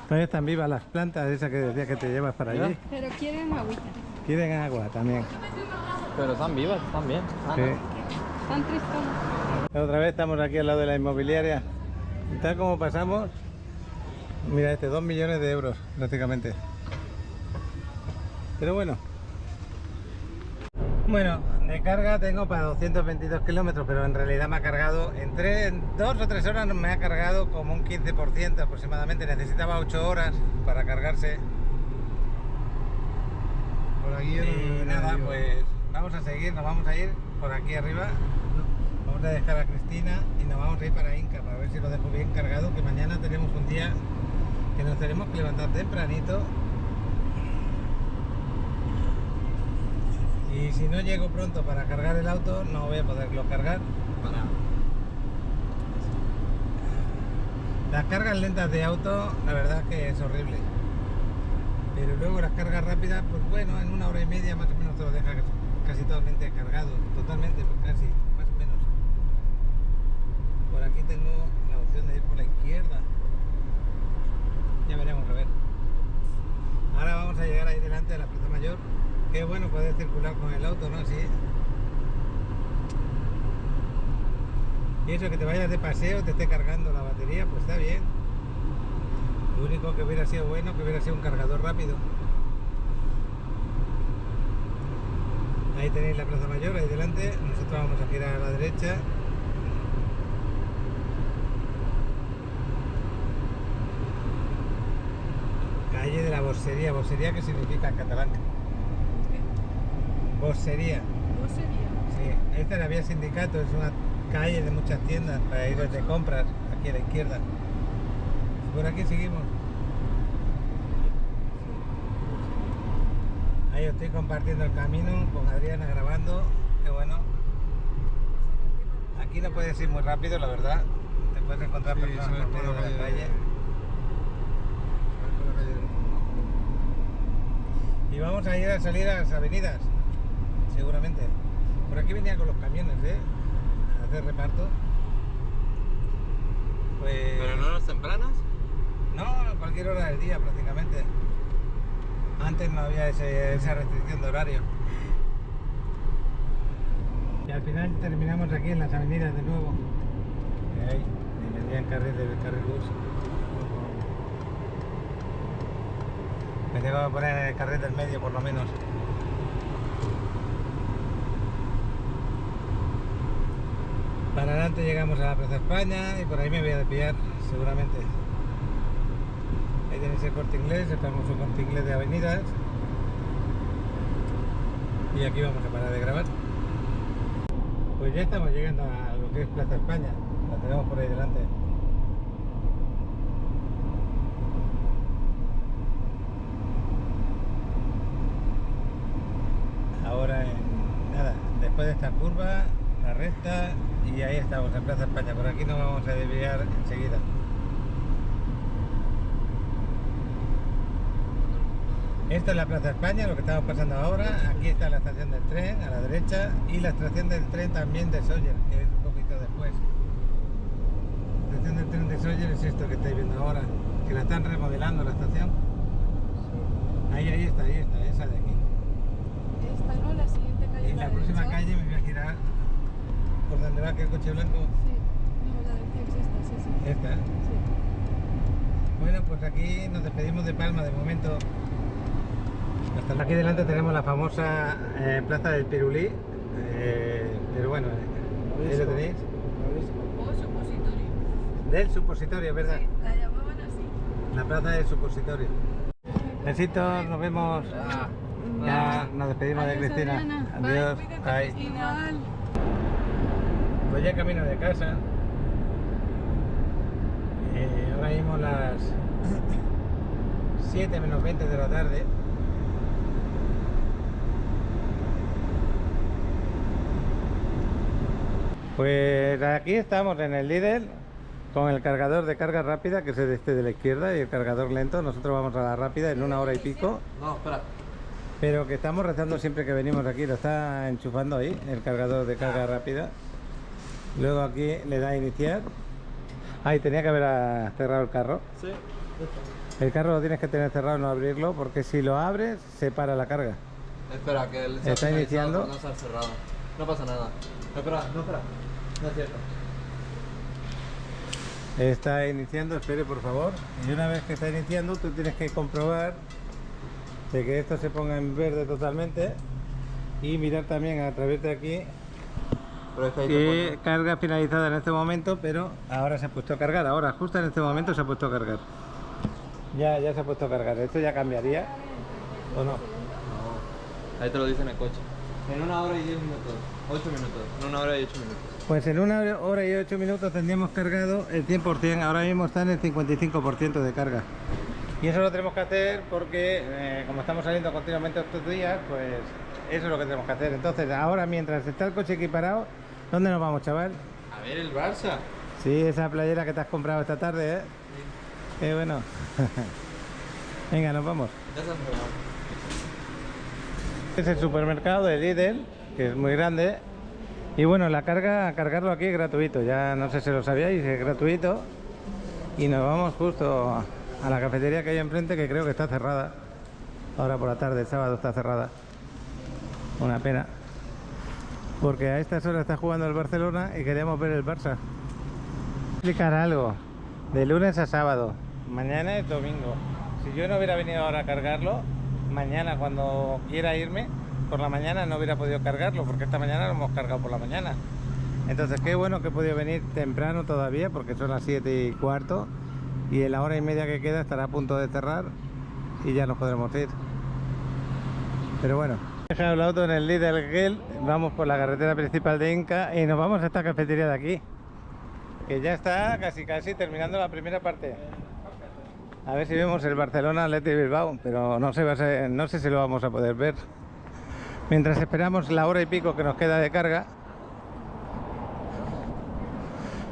Todavía están vivas las plantas esas que decía que te llevas para allí. Pero quieren agüita. Quieren agua también. Pero están vivas, están bien. Sí. Están tristes. Otra vez estamos aquí al lado de la inmobiliaria. Y tal como pasamos, mira 2 millones de euros prácticamente. Pero bueno. Bueno, de carga tengo para 222 kilómetros, pero en realidad me ha cargado, en 2 o 3 horas me ha cargado como un 15% aproximadamente. Necesitaba 8 horas para cargarse. Por aquí Y nada, pues vamos a seguir, nos vamos a ir por aquí arriba. Vamos a dejar a Cristina y nos vamos a ir para Inca para ver si lo dejo bien cargado, que mañana tenemos un día que nos tenemos que levantar tempranito. Y si no llego pronto para cargar el auto, no voy a poderlo cargar. Las cargas lentas de auto, la verdad es que es horrible. Pero luego las cargas rápidas, pues bueno, en 1 hora y media más o menos te lo deja casi totalmente cargado. Totalmente, pues casi, más o menos. Por aquí tengo la opción de ir por la izquierda. Ya veremos, a ver. Ahora vamos a llegar ahí delante de la Plaza Mayor. Qué bueno poder circular con el auto, ¿no? Así. Y eso, que te vayas de paseo, te esté cargando la batería, pues está bien. Lo único que hubiera sido bueno, que hubiera sido un cargador rápido. Ahí tenéis la Plaza Mayor, ahí delante. Nosotros vamos a girar a la derecha. Calle de la Bossería. ¿Bossería qué significa en catalán? Bossería. Sí, esta es la vía Sindicato, es una calle de muchas tiendas para ir de compras, aquí a la izquierda. Por aquí seguimos. Ahí estoy compartiendo el camino con Adriana grabando, qué bueno. Aquí no puedes ir muy rápido, la verdad. Te puedes encontrar personas por medio de la calle. Y vamos a ir a salir a las avenidas, seguramente. Por aquí venía con los camiones, a hacer reparto. Pues... ¿Pero no horas tempranas? No, a cualquier hora del día prácticamente. Antes no había esa restricción de horario. Y al final terminamos aquí en las avenidas de nuevo. Ahí, y vendían carril bus. Me tengo que poner el carril del medio por lo menos. Para adelante llegamos a la Plaza España y por ahí me voy a desviar seguramente. Ahí tenéis el Corte Inglés, el famoso Corte Inglés de avenidas. Y aquí vamos a parar de grabar. Pues ya estamos llegando a lo que es Plaza España. La tenemos por ahí delante. Ahora nada, después de esta curva, la recta, y ahí estamos en Plaza España. Por aquí nos vamos a desviar enseguida. Esta es la Plaza España, lo que estamos pasando ahora. Aquí está la estación del tren a la derecha y la estación del tren también de Sóller, que es un poquito después. La estación del tren de Sóller es esto que estáis viendo ahora, que la están remodelando la estación. Ahí está, esa de aquí. Esta no, la siguiente calle. Y la próxima calle me voy a girar por donde va aquel coche blanco. Sí, no, la derecha es esta, sí, sí. Esta. Sí. Bueno, pues aquí nos despedimos de Palma de momento. Hasta aquí delante tenemos la famosa Plaza del Pirulí, pero bueno, ahí lo tenéis. O supositorio. Del supositorio, ¿verdad? Sí, la llamaban así. La Plaza del Supositorio. Besitos, nos vemos. Ya nos despedimos de Adiós, Cristina. Adriana. Adiós. Bye, Bye. igual. Pues ya camino de casa. Ahora mismo las 7 menos 20 de la tarde. Pues aquí estamos en el Lidl con el cargador de carga rápida, que es este de la izquierda, y el cargador lento. Nosotros vamos a la rápida en 1 hora y pico. No, espera. Pero que estamos rezando siempre que venimos aquí. Lo está enchufando ahí, el cargador de carga rápida. Luego aquí le da a iniciar. Ahí tenía que haber cerrado el carro. Sí. El carro lo tienes que tener cerrado, no abrirlo, porque si lo abres se para la carga. Espera, que él Está iniciando. No se ha cerrado. No pasa nada. Espera. No es cierto. Está iniciando, espere por favor. Y una vez que está iniciando, tú tienes que comprobar de que esto se ponga en verde totalmente y mirar también a través de aquí que carga finalizada en este momento, pero ahora se ha puesto a cargar. Ahora, justo en este momento se ha puesto a cargar. Ya se ha puesto a cargar. ¿Esto ya cambiaría o no? No. Ahí te lo dice en el coche. En 1 hora y 10 minutos. 8 minutos. En 1 hora y 8 minutos. Pues en 1 hora y 8 minutos tendríamos cargado el 100%. Ahora mismo está en el 55% de carga. Y eso lo tenemos que hacer porque como estamos saliendo continuamente estos días, pues eso es lo que tenemos que hacer. Entonces ahora, mientras está el coche equiparado, ¿dónde nos vamos, chaval? A ver el Barça. Sí, esa playera que te has comprado esta tarde, ¿eh? Qué bueno. Venga, nos vamos. Ya se han probado. Es el supermercado de Lidl, que es muy grande. Y bueno, la cargarlo aquí es gratuito. Ya no sé si lo sabíais, es gratuito. Y nos vamos justo a la cafetería que hay enfrente, que creo que está cerrada. Ahora por la tarde, el sábado está cerrada. Una pena. Porque a estas horas está jugando el Barcelona y queríamos ver el Barça. Explicar algo. De lunes a sábado. Mañana es domingo. Si yo no hubiera venido ahora a cargarlo, mañana cuando quiera irme, por la mañana no hubiera podido cargarlo, porque esta mañana lo hemos cargado por la mañana. Entonces qué bueno que he podido venir temprano todavía, porque son las 7:15 y en la hora y media que queda estará a punto de cerrar y ya nos podremos ir. Pero bueno, he dejado el auto en el Lidl Gel, vamos por la carretera principal de Inca y nos vamos a esta cafetería de aquí, que ya está casi terminando la primera parte. A ver si vemos el Barcelona Athletic Bilbao, pero no sé si lo vamos a poder ver. Mientras esperamos la hora y pico que nos queda de carga,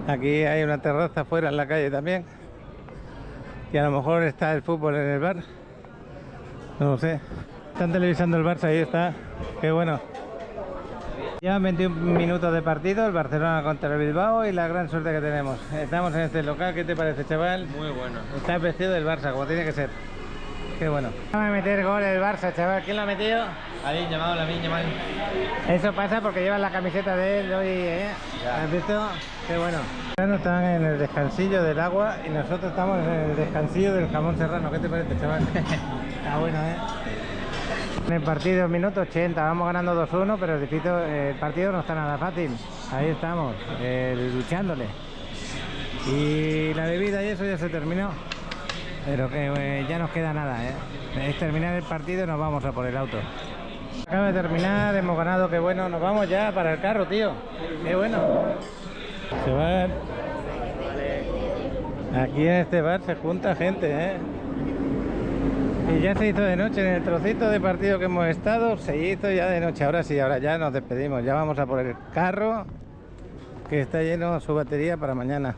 Aquí hay una terraza afuera en la calle también. Y a lo mejor está el fútbol en el bar. No lo sé. Están televisando el Barça, ahí está. Qué bueno. Llevan 21 minutos de partido, el Barcelona contra el Bilbao y la gran suerte que tenemos. Estamos en este local, ¿qué te parece, chaval? Muy bueno. Está vestido del Barça, como tiene que ser. Qué bueno. Vamos a meter gol el Barça, chaval. ¿Quién lo ha metido? Ahí, llamado la niña mal. Eso pasa porque llevan la camiseta de él hoy, ¿eh? ¿Has visto? Qué bueno. Ahora están en el descansillo del agua y nosotros estamos en el descansillo del jamón serrano. ¿Qué te parece, chaval? Está bueno, ¿eh? En el partido, minuto 80, vamos ganando 2-1, pero el partido no está nada fácil. Ahí estamos, luchándole. Y la bebida y eso ya se terminó. Pero que ya nos queda nada, ¿eh? Es terminar el partido y nos vamos a por el auto. Acaba de terminar, hemos ganado, qué bueno. Nos vamos ya para el carro, tío. Qué bueno. Se va. Aquí en este bar se junta gente, ¿eh? Y ya se hizo de noche en el trocito de partido que hemos estado, se hizo ya de noche. Ahora sí, ahora ya nos despedimos. Ya vamos a por el carro que está lleno su batería para mañana.